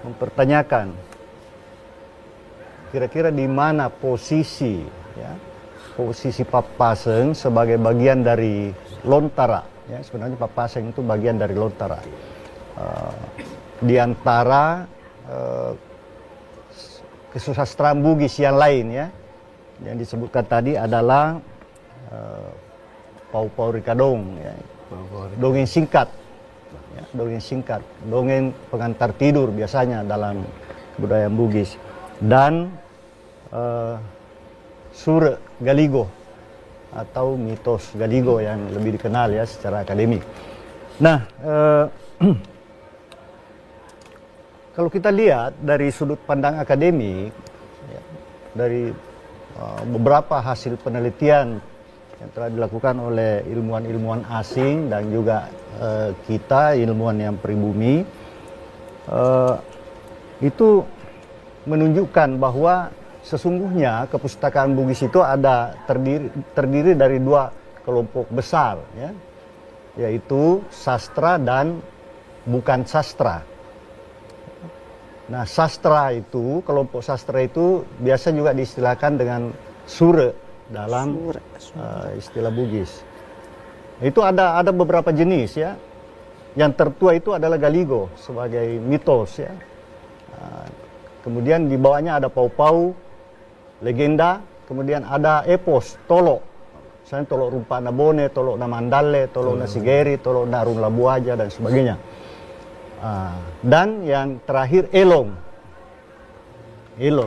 mempertanyakan kira-kira di mana posisi, ya, posisi Papaseng sebagai bagian dari Lontara. Ya, sebenarnya Papaseng itu bagian dari Lontara. Di antara kesusastraan Bugis yang lain, ya, yang disebutkan tadi adalah Pau-Pau Rikadong, ya. Dongeng singkat, ya, dongeng pengantar tidur biasanya dalam budaya Bugis, dan Sure Galigo atau mitos Galigo yang lebih dikenal, ya, secara akademik. Nah, kalau kita lihat dari sudut pandang akademik, ya, dari beberapa hasil penelitian yang telah dilakukan oleh ilmuwan-ilmuwan asing dan juga kita ilmuwan yang pribumi, itu menunjukkan bahwa sesungguhnya kepustakaan Bugis itu terdiri dari 2 kelompok besar, ya, yaitu sastra dan bukan sastra. Nah, sastra itu, kelompok sastra itu biasa juga diistilahkan dengan sure, dalam istilah Bugis. Itu ada beberapa jenis ya. Yang tertua itu adalah Galigo sebagai mitos ya. Kemudian di bawahnya ada Pau-Pau, legenda. Kemudian ada epos, Tolo. Misalnya Tolo Rumpa Nabone, Tolo Namandale, Tolo Nasigeri, Tolo Narun Labuaja dan sebagainya. Dan yang terakhir Elong.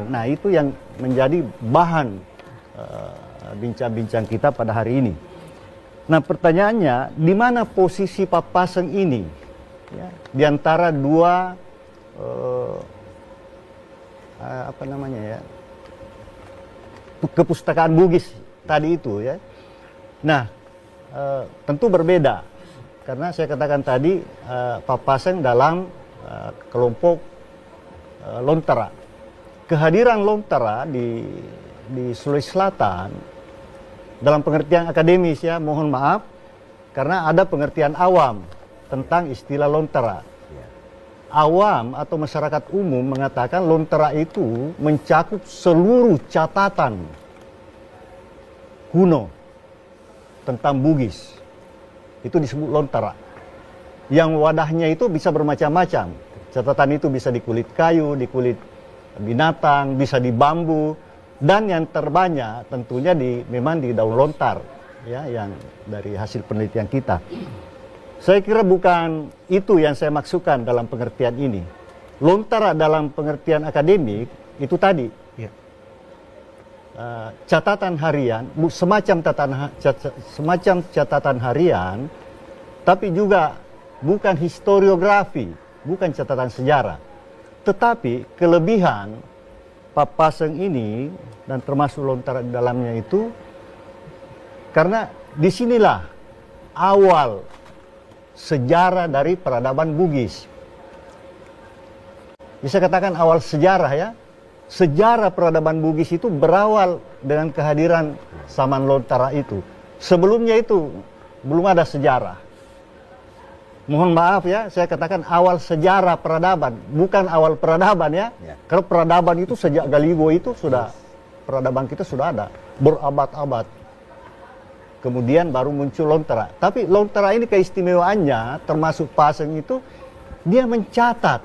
Nah itu yang menjadi bahan bincang-bincang kita pada hari ini. Nah pertanyaannya, di mana posisi Papaseng ini ya, di antara dua apa namanya ya, kepustakaan Bugis tadi itu ya. Nah tentu berbeda karena saya katakan tadi Papaseng dalam kelompok Lontara. Kehadiran Lontara di Sulawesi Selatan dalam pengertian akademis ya, mohon maaf karena ada pengertian awam tentang istilah Lontara. Awam atau masyarakat umum mengatakan Lontara itu mencakup seluruh catatan kuno tentang Bugis. Itu disebut Lontara. Yang wadahnya itu bisa bermacam-macam. Catatan itu bisa di kulit kayu, di kulit binatang, bisa di bambu, dan yang terbanyak tentunya memang di daun lontar ya, yang dari hasil penelitian kita. Saya kira bukan itu yang saya maksudkan dalam pengertian ini. Lontara dalam pengertian akademik itu tadi catatan harian, semacam catatan harian, tapi juga bukan historiografi, bukan catatan sejarah. Tetapi kelebihan Papaseng ini dan termasuk Lontara di dalamnya itu karena disinilah awal sejarah dari peradaban Bugis. Bisa katakan awal sejarah ya. Sejarah peradaban Bugis itu berawal dengan kehadiran Saman Lontara itu. Sebelumnya itu belum ada sejarah. Mohon maaf ya, saya katakan awal sejarah peradaban, bukan awal peradaban ya. Kalau peradaban itu sejak Galigo itu sudah, peradaban kita sudah ada, berabad-abad. Kemudian baru muncul Lontara. Tapi Lontara ini keistimewaannya, termasuk Paseng itu, dia mencatat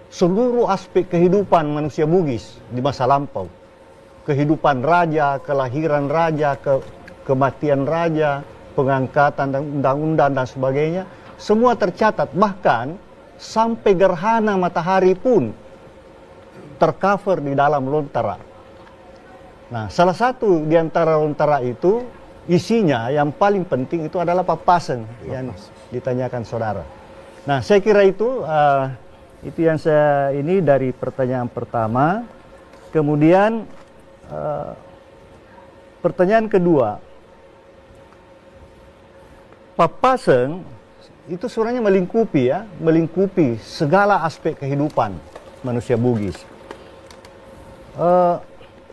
seluruh aspek kehidupan manusia Bugis di masa lampau. Kehidupan raja, kelahiran raja, kematian raja, pengangkatan dan undang-undang dan sebagainya, semua tercatat. Bahkan sampai gerhana matahari pun tercover di dalam Lontara. Nah, salah satu di antara Lontara itu isinya yang paling penting itu adalah Papaseng yang ditanyakan saudara. Nah, saya kira itu yang saya ini dari pertanyaan pertama. Kemudian pertanyaan kedua, Papaseng itu sebenarnya melingkupi segala aspek kehidupan manusia Bugis.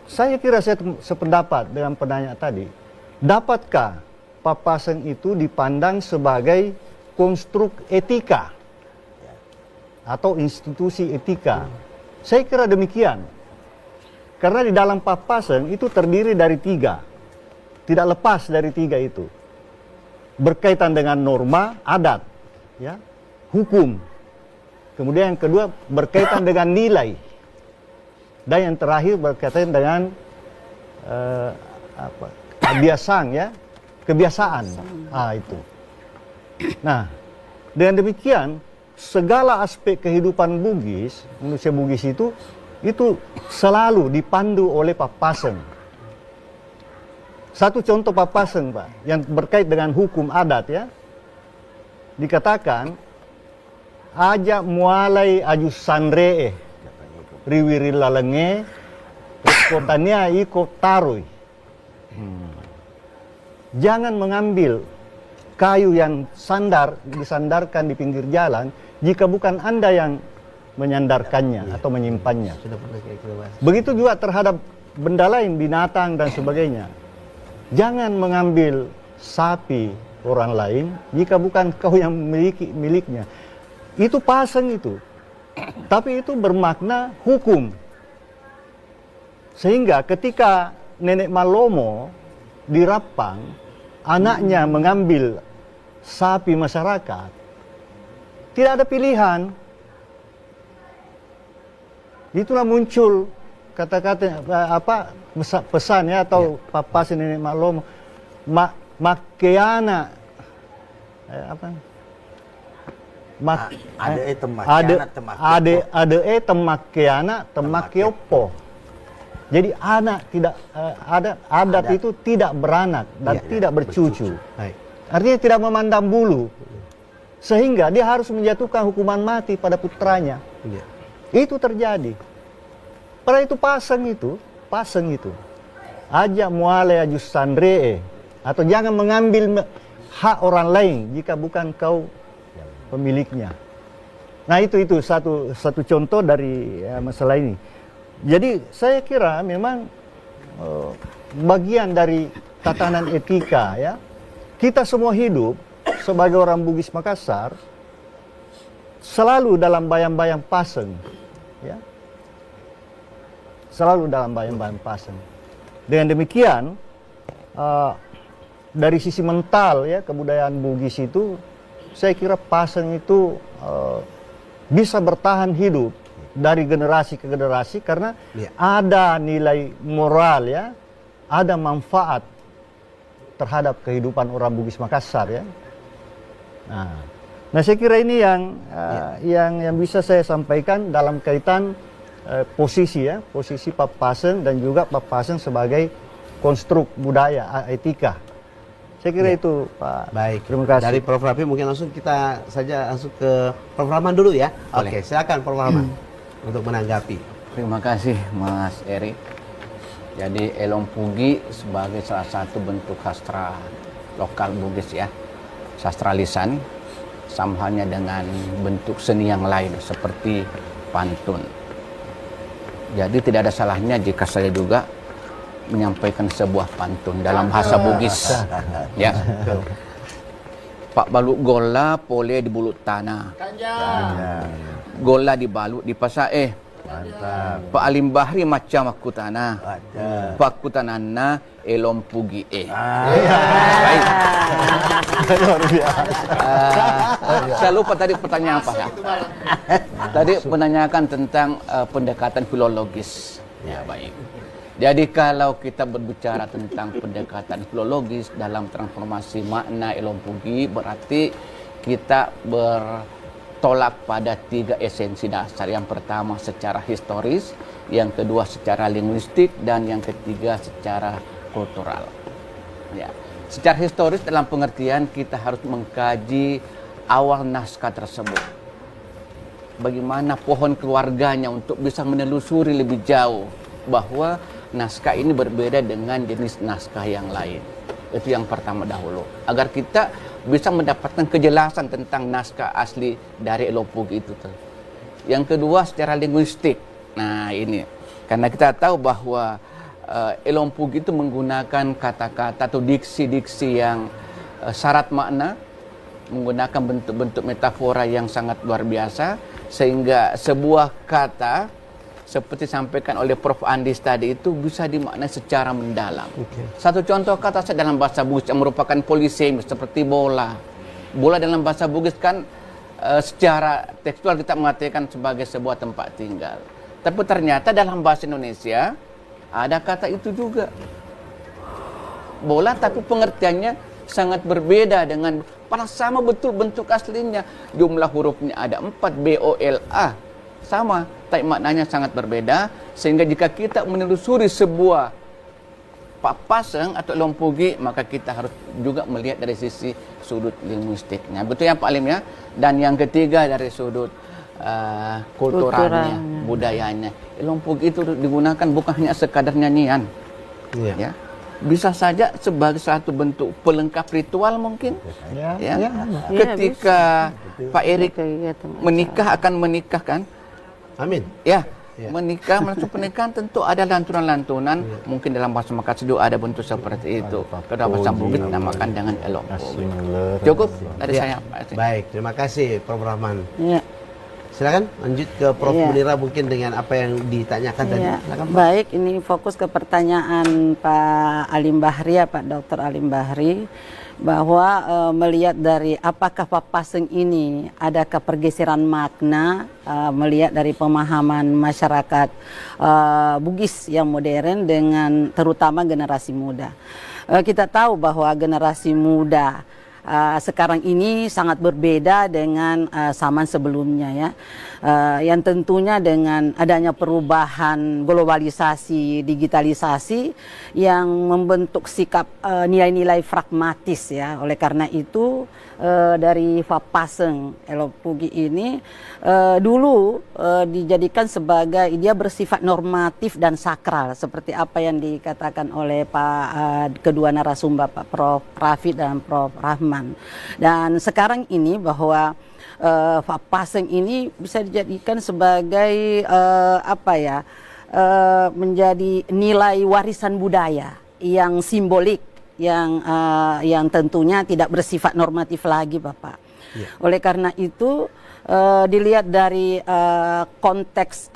Saya kira saya sependapat dengan penanya tadi. Dapatkah Papaseng itu dipandang sebagai konstruk etika atau institusi etika? Saya kira demikian. Karena di dalam Papaseng itu terdiri dari 3. Tidak lepas dari 3 itu. Berkaitan dengan norma, adat, ya, hukum. Kemudian yang kedua berkaitan dengan nilai. Dan yang terakhir berkaitan dengan kebiasaan. Itu. Nah, dengan demikian segala aspek kehidupan Bugis, manusia Bugis itu selalu dipandu oleh Papaseng. Satu contoh Papaseng, Pak, yang berkait dengan hukum adat ya. Dikatakan aja mulai aju sanre riwiri lalenge kotanya iko tarui. Jangan mengambil kayu yang disandarkan di pinggir jalan jika bukan Anda yang menyandarkannya atau menyimpannya. Begitu juga terhadap benda lain, binatang dan sebagainya. Jangan mengambil sapi orang lain jika bukan kau yang memiliki miliknya. Itu Paseng itu. Tapi itu bermakna hukum. Sehingga ketika Nenek Malomo di Rapang, anaknya mengambil sapi masyarakat, tidak ada pilihan. Itulah muncul kata-kata pesannya atau papasan Nenek Malomo, makiana ade temakiana temakiopo. Jadi anak tidak adat itu tidak beranak dan tidak bercucu. Artinya tidak memandang bulu. Sehingga dia harus menjatuhkan hukuman mati pada putranya. Itu terjadi. Pada itu pasang itu. Aja muale ajus sandree, atau jangan mengambil hak orang lain jika bukan kau pemiliknya. Nah itu satu contoh dari masalah ini. Jadi saya kira memang bagian dari tatanan etika ya. Kita semua hidup sebagai orang Bugis Makassar selalu dalam bayang-bayang Paseng ya. Selalu dalam bayang-bayang Paseng. Dengan demikian dari sisi mental ya kebudayaan Bugis itu saya kira Paseng itu bisa bertahan hidup dari generasi ke generasi karena ada nilai moral ya, ada manfaat terhadap kehidupan orang Bugis Makassar ya. Nah saya kira ini yang bisa saya sampaikan dalam kaitan posisi Papasen dan juga Papasen sebagai konstruk budaya etika. Saya kira itu Pak. Baik. Terima kasih. Dari Prof. Rafi mungkin langsung kita saja langsung ke Prof. Rahman dulu ya. Oke, silakan Prof. Rahman untuk menanggapi. Terima kasih Mas Eri. Jadi Elong Pugi sebagai salah satu bentuk sastra lokal Bugis ya, sastra lisan, sama halnya dengan bentuk seni yang lain seperti pantun. Jadi tidak ada salahnya jika saya juga menyampaikan sebuah pantun dalam bahasa Bugis. Ya. Pak balut gola pole di bulut tanah. Gola dibalut di pasae. Mantap. Pak alim bahri macam aku tanah. Pak aku tanana Elong Pugi Baik. Luar biasa. Saya lupa tadi pertanyaan apa ya? Tadi menanyakan tentang pendekatan filologis. Ya baik. Jadi kalau kita berbicara tentang pendekatan filologis dalam transformasi makna Elong Pugi, berarti kita bertolak pada 3 esensi dasar. Yang pertama secara historis, yang kedua secara linguistik, dan yang ketiga secara kultural. Ya. Secara historis dalam pengertian kita harus mengkaji awal naskah tersebut. Bagaimana pohon keluarganya untuk bisa menelusuri lebih jauh bahwa naskah ini berbeda dengan jenis naskah yang lain. Itu yang pertama dahulu. Agar kita bisa mendapatkan kejelasan tentang naskah asli dari Elong Pugi itu. Yang kedua secara linguistik. Nah ini, karena kita tahu bahwa Elong Pugi itu menggunakan kata-kata atau diksi-diksi yang syarat makna, menggunakan bentuk-bentuk metafora yang sangat luar biasa, sehingga sebuah kata seperti disampaikan oleh Prof. Andis tadi itu bisa dimaknai secara mendalam. Satu contoh kata saya dalam bahasa Bugis yang merupakan polisemis seperti bola. Bola dalam bahasa Bugis kan secara tekstual kita mengatakan sebagai sebuah tempat tinggal. Tapi ternyata dalam bahasa Indonesia ada kata itu juga. Bola tapi pengertiannya sangat berbeda dengan pada sama betul bentuk aslinya. Jumlah hurufnya ada 4 BOLA. Sama, tapi maknanya sangat berbeda, sehingga jika kita menelusuri sebuah Papasen atau Elong Pugi, maka kita harus juga melihat dari sisi sudut linguistiknya. Betul ya Pak Alim ya? Dan yang ketiga dari sudut kulturalnya, budayanya. Elong Pugi itu digunakan bukan hanya sekadar nyanyian, ya. Bisa saja sebagai satu bentuk pelengkap ritual mungkin. Ketika Pak Erik akan menikah kan? Amin. Ya, menikah, masuk pernikahan tentu ada lantunan-lantunan. Mungkin dalam bahasa Makassar juga ada bentuk seperti itu. Kalau bahasa Bugis dinamakan dengan Elong Pugi. Cukup dari saya. Baik, terima kasih Prof. Rahman. Silakan lanjut ke Prof. Munira mungkin dengan apa yang ditanyakan tadi. Silakan, baik, ini fokus ke pertanyaan Pak Alim Bahri ya, Pak Dr. Alim Bahri, bahwa melihat dari apakah Papasseng ini adakah pergeseran makna melihat dari pemahaman masyarakat Bugis yang modern dengan terutama generasi muda. Kita tahu bahwa generasi muda sekarang ini sangat berbeda dengan zaman sebelumnya ya, yang tentunya dengan adanya perubahan globalisasi, digitalisasi yang membentuk sikap nilai-nilai pragmatis ya. Oleh karena itu dari Papasseng Elopugi ini dulu dijadikan sebagai, dia bersifat normatif dan sakral seperti apa yang dikatakan oleh Pak kedua narasumber, Pak Prof. Rafi dan Prof. Rahman. Dan sekarang ini bahwa Papasseng ini bisa dijadikan sebagai menjadi nilai warisan budaya yang simbolik, yang tentunya tidak bersifat normatif lagi, Bapak. Oleh karena itu dilihat dari konteks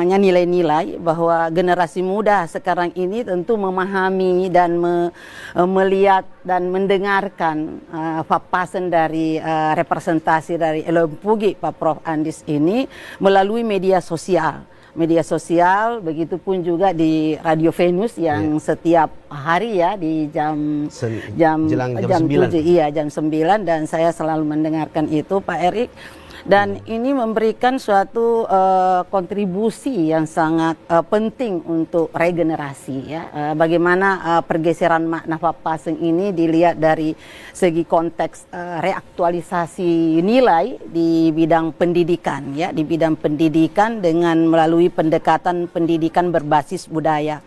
nilai-nilai bahwa generasi muda sekarang ini tentu memahami dan melihat dan mendengarkan Papasseng dari representasi dari Elopugi Pak Prof. Andis ini melalui media sosial. Begitu pun juga di Radio Venus yang setiap hari ya di jam 7, jam 9, dan saya selalu mendengarkan itu, Pak Erik. Dan ini memberikan suatu kontribusi yang sangat penting untuk regenerasi ya. Bagaimana pergeseran makna Papasseng ini dilihat dari segi konteks reaktualisasi nilai di bidang pendidikan ya, di bidang pendidikan dengan melalui pendekatan pendidikan berbasis budaya.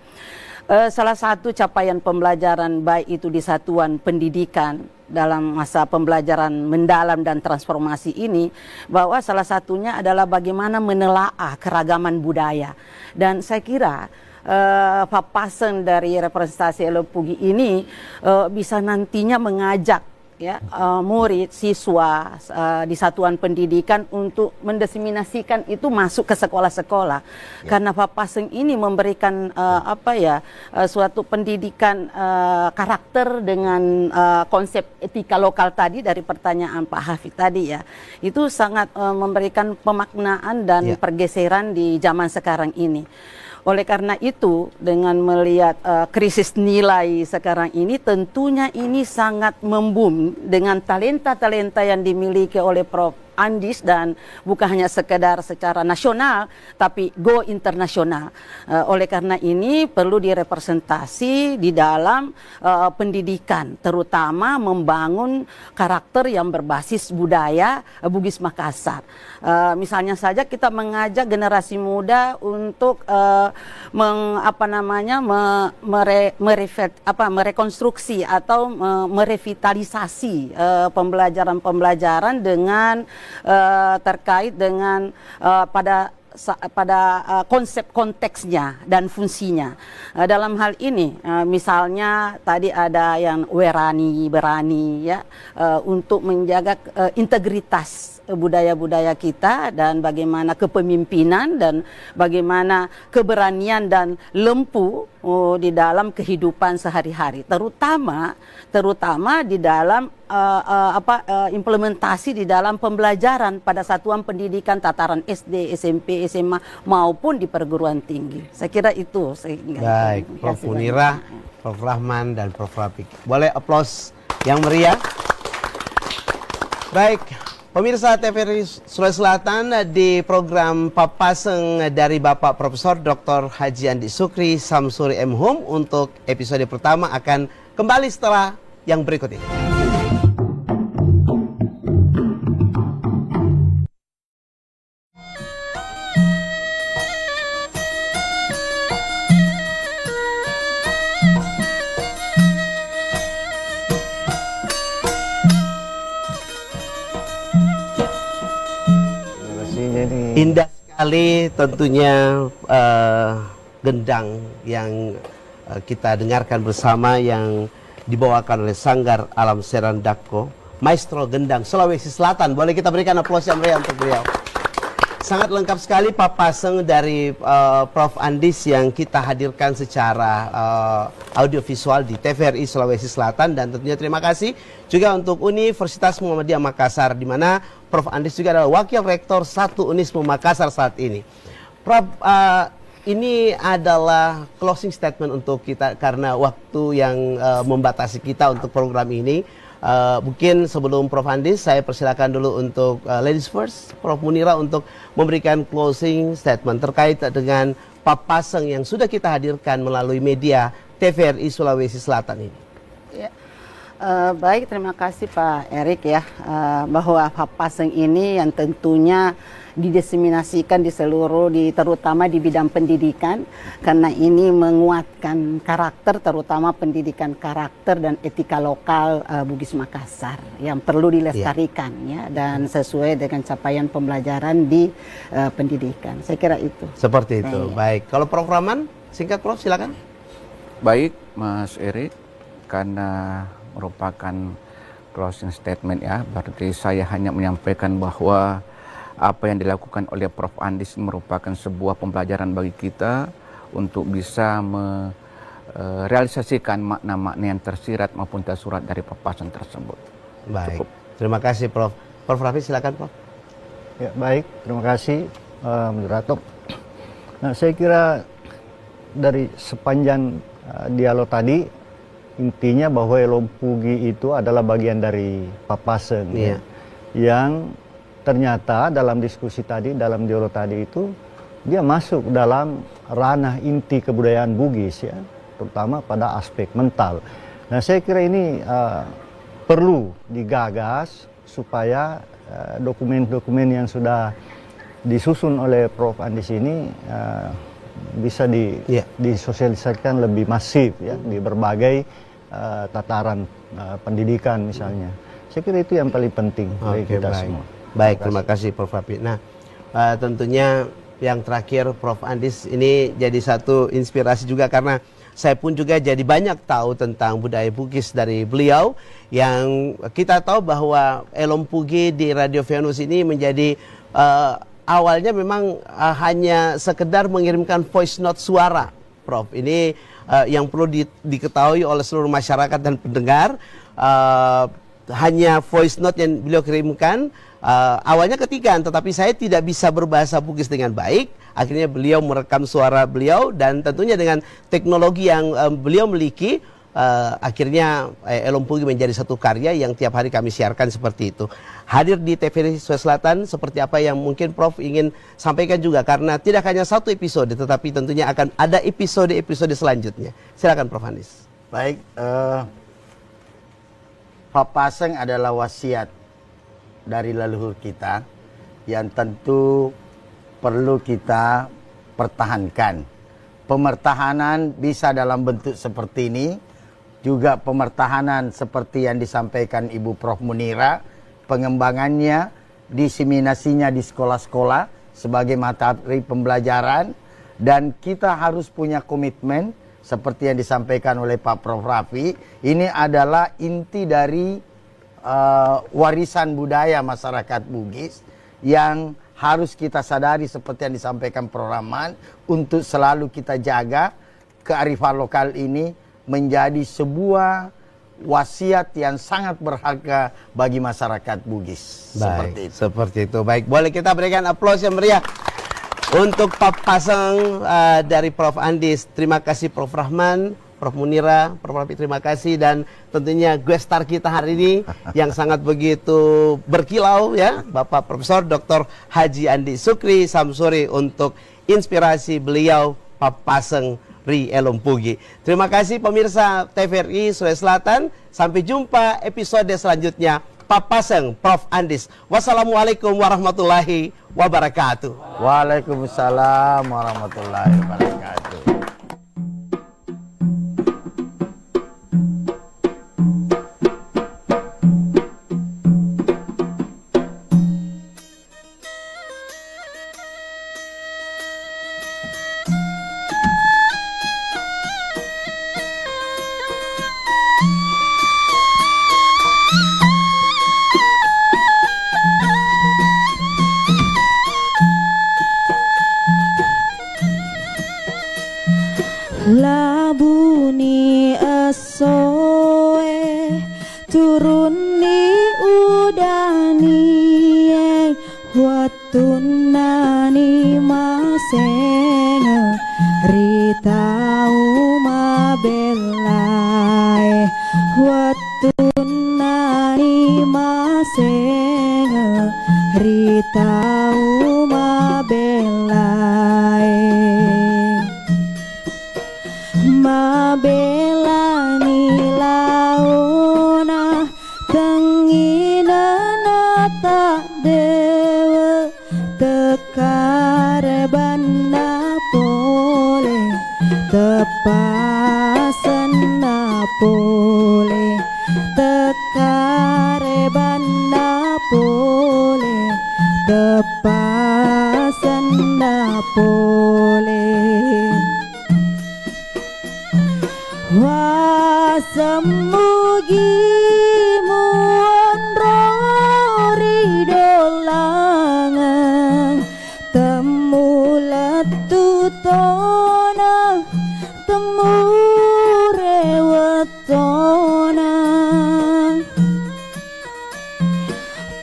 Salah satu capaian pembelajaran baik itu di satuan pendidikan dalam masa pembelajaran mendalam dan transformasi ini, bahwa salah satunya adalah bagaimana menelaah keragaman budaya. Dan saya kira Papasseng dari representasi Elopugi ini bisa nantinya mengajak ya murid, siswa di satuan pendidikan untuk mendiseminasikan itu masuk ke sekolah-sekolah. Karena Papasseng ini memberikan suatu pendidikan karakter dengan konsep etika lokal tadi dari pertanyaan Pak Hafid tadi ya. Itu sangat memberikan pemaknaan dan pergeseran di zaman sekarang ini. Oleh karena itu, dengan melihat krisis nilai sekarang ini, tentunya ini sangat memboom dengan talenta-talenta yang dimiliki oleh Prof. Andis, dan bukan hanya sekedar secara nasional tapi go internasional. Oleh karena ini perlu direpresentasi di dalam pendidikan, terutama membangun karakter yang berbasis budaya Bugis Makassar. Misalnya saja kita mengajak generasi muda untuk merekonstruksi atau merevitalisasi pembelajaran-pembelajaran dengan terkait dengan pada konsep konteksnya dan fungsinya. Dalam hal ini misalnya tadi ada yang berani ya untuk menjaga integritas budaya-budaya kita dan bagaimana kepemimpinan dan bagaimana keberanian dan lempu di dalam kehidupan sehari-hari, terutama di dalam implementasi di dalam pembelajaran pada satuan pendidikan tataran SD, SMP, SMA maupun di perguruan tinggi. Saya kira itu. Baik, Prof. Munira, Prof. Rahman, dan Prof. Rafiq. Boleh aplaus yang meriah. Baik, pemirsa TVRI Sulawesi Selatan, di program Papasseng dari Bapak Profesor Dr. Haji Andi Sukri Samsuri M.Hum untuk episode pertama akan kembali setelah yang berikut ini. Indah sekali tentunya gendang yang kita dengarkan bersama yang dibawakan oleh Sanggar Alam Seran Dako, Maestro Gendang Sulawesi Selatan. Boleh kita berikan aplaus yang meriah untuk beliau. sangat lengkap sekali papaseng dari Prof. Andis yang kita hadirkan secara audiovisual di TVRI Sulawesi Selatan, dan tentunya terima kasih juga untuk Universitas Muhammadiyah Makassar, di mana Prof. Andis juga adalah Wakil Rektor 1 Unismu Makassar saat ini. Prof, ini adalah closing statement untuk kita karena waktu yang membatasi kita untuk program ini. Mungkin sebelum Prof. Andis, saya persilakan dulu untuk ladies first, Prof. Munira untuk memberikan closing statement terkait dengan papaseng yang sudah kita hadirkan melalui media TVRI Sulawesi Selatan ini. Ya. Baik, terima kasih Pak Erik ya, bahwa papaseng ini yang tentunya didiseminasikan di seluruh, terutama di bidang pendidikan, karena ini menguatkan karakter, terutama pendidikan karakter dan etika lokal Bugis Makassar yang perlu dilestarikan ya, dan sesuai dengan capaian pembelajaran di pendidikan. Saya kira itu. Seperti itu. Baik. Kalau Prof. Rahman, singkat Prof, silakan. Baik, Mas Erik, karena merupakan closing statement ya, berarti saya hanya menyampaikan bahwa apa yang dilakukan oleh Prof. Andis merupakan sebuah pembelajaran bagi kita untuk bisa merealisasikan makna-makna yang tersirat maupun tersurat dari papasan tersebut. Baik. Cukup. Terima kasih Prof. Prof. Rafi, silakan Prof. Ya, baik, terima kasih moderator. Nah, saya kira dari sepanjang dialog tadi, intinya bahwa Elompugi itu adalah bagian dari papaseng ya, yang ternyata dalam diskusi tadi, dalam dialog tadi itu, dia masuk dalam ranah inti kebudayaan Bugis ya, terutama pada aspek mental. Nah, saya kira ini perlu digagas supaya dokumen-dokumen yang sudah disusun oleh Prof. Andis ini bisa disosialisasikan lebih masif ya, di berbagai tataran pendidikan misalnya. Saya kira itu yang paling penting bagi kita semua. Baik, terima kasih Prof. Rafi. Nah, tentunya yang terakhir Prof. Andis, ini jadi satu inspirasi juga karena saya pun juga jadi banyak tahu tentang budaya Bugis dari beliau, yang kita tahu bahwa Elompugi di Radio Venus ini menjadi awalnya memang hanya sekedar mengirimkan voice note suara, Prof. Ini yang perlu diketahui oleh seluruh masyarakat dan pendengar, hanya voice note yang beliau kirimkan. Awalnya ketikan, tetapi saya tidak bisa berbahasa Bugis dengan baik. Akhirnya beliau merekam suara beliau, dan tentunya dengan teknologi yang beliau miliki, akhirnya Elompugi menjadi satu karya yang tiap hari kami siarkan seperti itu. Hadir di TVRI Sulawesi Selatan, seperti apa yang mungkin Prof ingin sampaikan juga, karena tidak hanya satu episode, tetapi tentunya akan ada episode-episode selanjutnya. Silakan Prof. Andis. Baik, papaseng adalah wasiat dari leluhur kita yang tentu perlu kita pertahankan. Pemertahanan bisa dalam bentuk seperti ini, juga pemertahanan seperti yang disampaikan Ibu Prof. Munira, pengembangannya, diseminasinya di sekolah-sekolah sebagai materi pembelajaran, dan kita harus punya komitmen seperti yang disampaikan oleh Pak Prof. Rafi. Ini adalah inti dari warisan budaya masyarakat Bugis yang harus kita sadari seperti yang disampaikan Prof. Rahman, untuk selalu kita jaga kearifan lokal ini menjadi sebuah wasiat yang sangat berharga bagi masyarakat Bugis. Baik, seperti itu. Baik, boleh kita berikan aplaus yang meriah untuk papaseng dari Prof. Andis. Terima kasih Prof. Rahman, Prof. Munira, Prof. Rafi, terima kasih, dan tentunya guest star kita hari ini yang sangat begitu berkilau ya, Bapak Profesor Dr. Haji Andis Sukri Samsuri, untuk inspirasi beliau papaseng Ri Elompugi. Terima kasih pemirsa TVRI Sulawesi Selatan. Sampai jumpa episode selanjutnya papaseng Prof. Andis. Wassalamualaikum warahmatullahi wabarakatuh. Waalaikumsalam warahmatullahi wabarakatuh. Watunani maseng ritau mabelai Watunani maseng ritau mabelai Mabelani launa tenginana tak dewa tekare banda pole tepasan na pole tekare banda pole tepasan na pole Wasemugi muonrori dolangan temu letu tona temu rewetona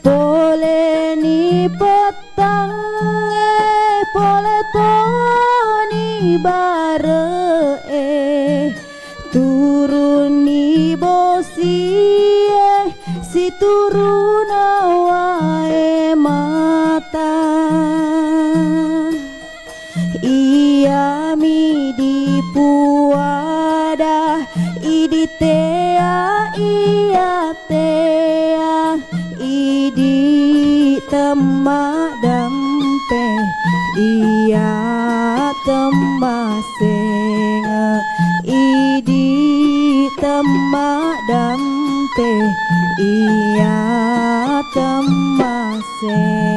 pole ni petang pole toni bare turuni bosi si turuna wae mata iya mi di puada idi tea iya tea idi temak dampe iya temaseng idi temak dampe iya temaseng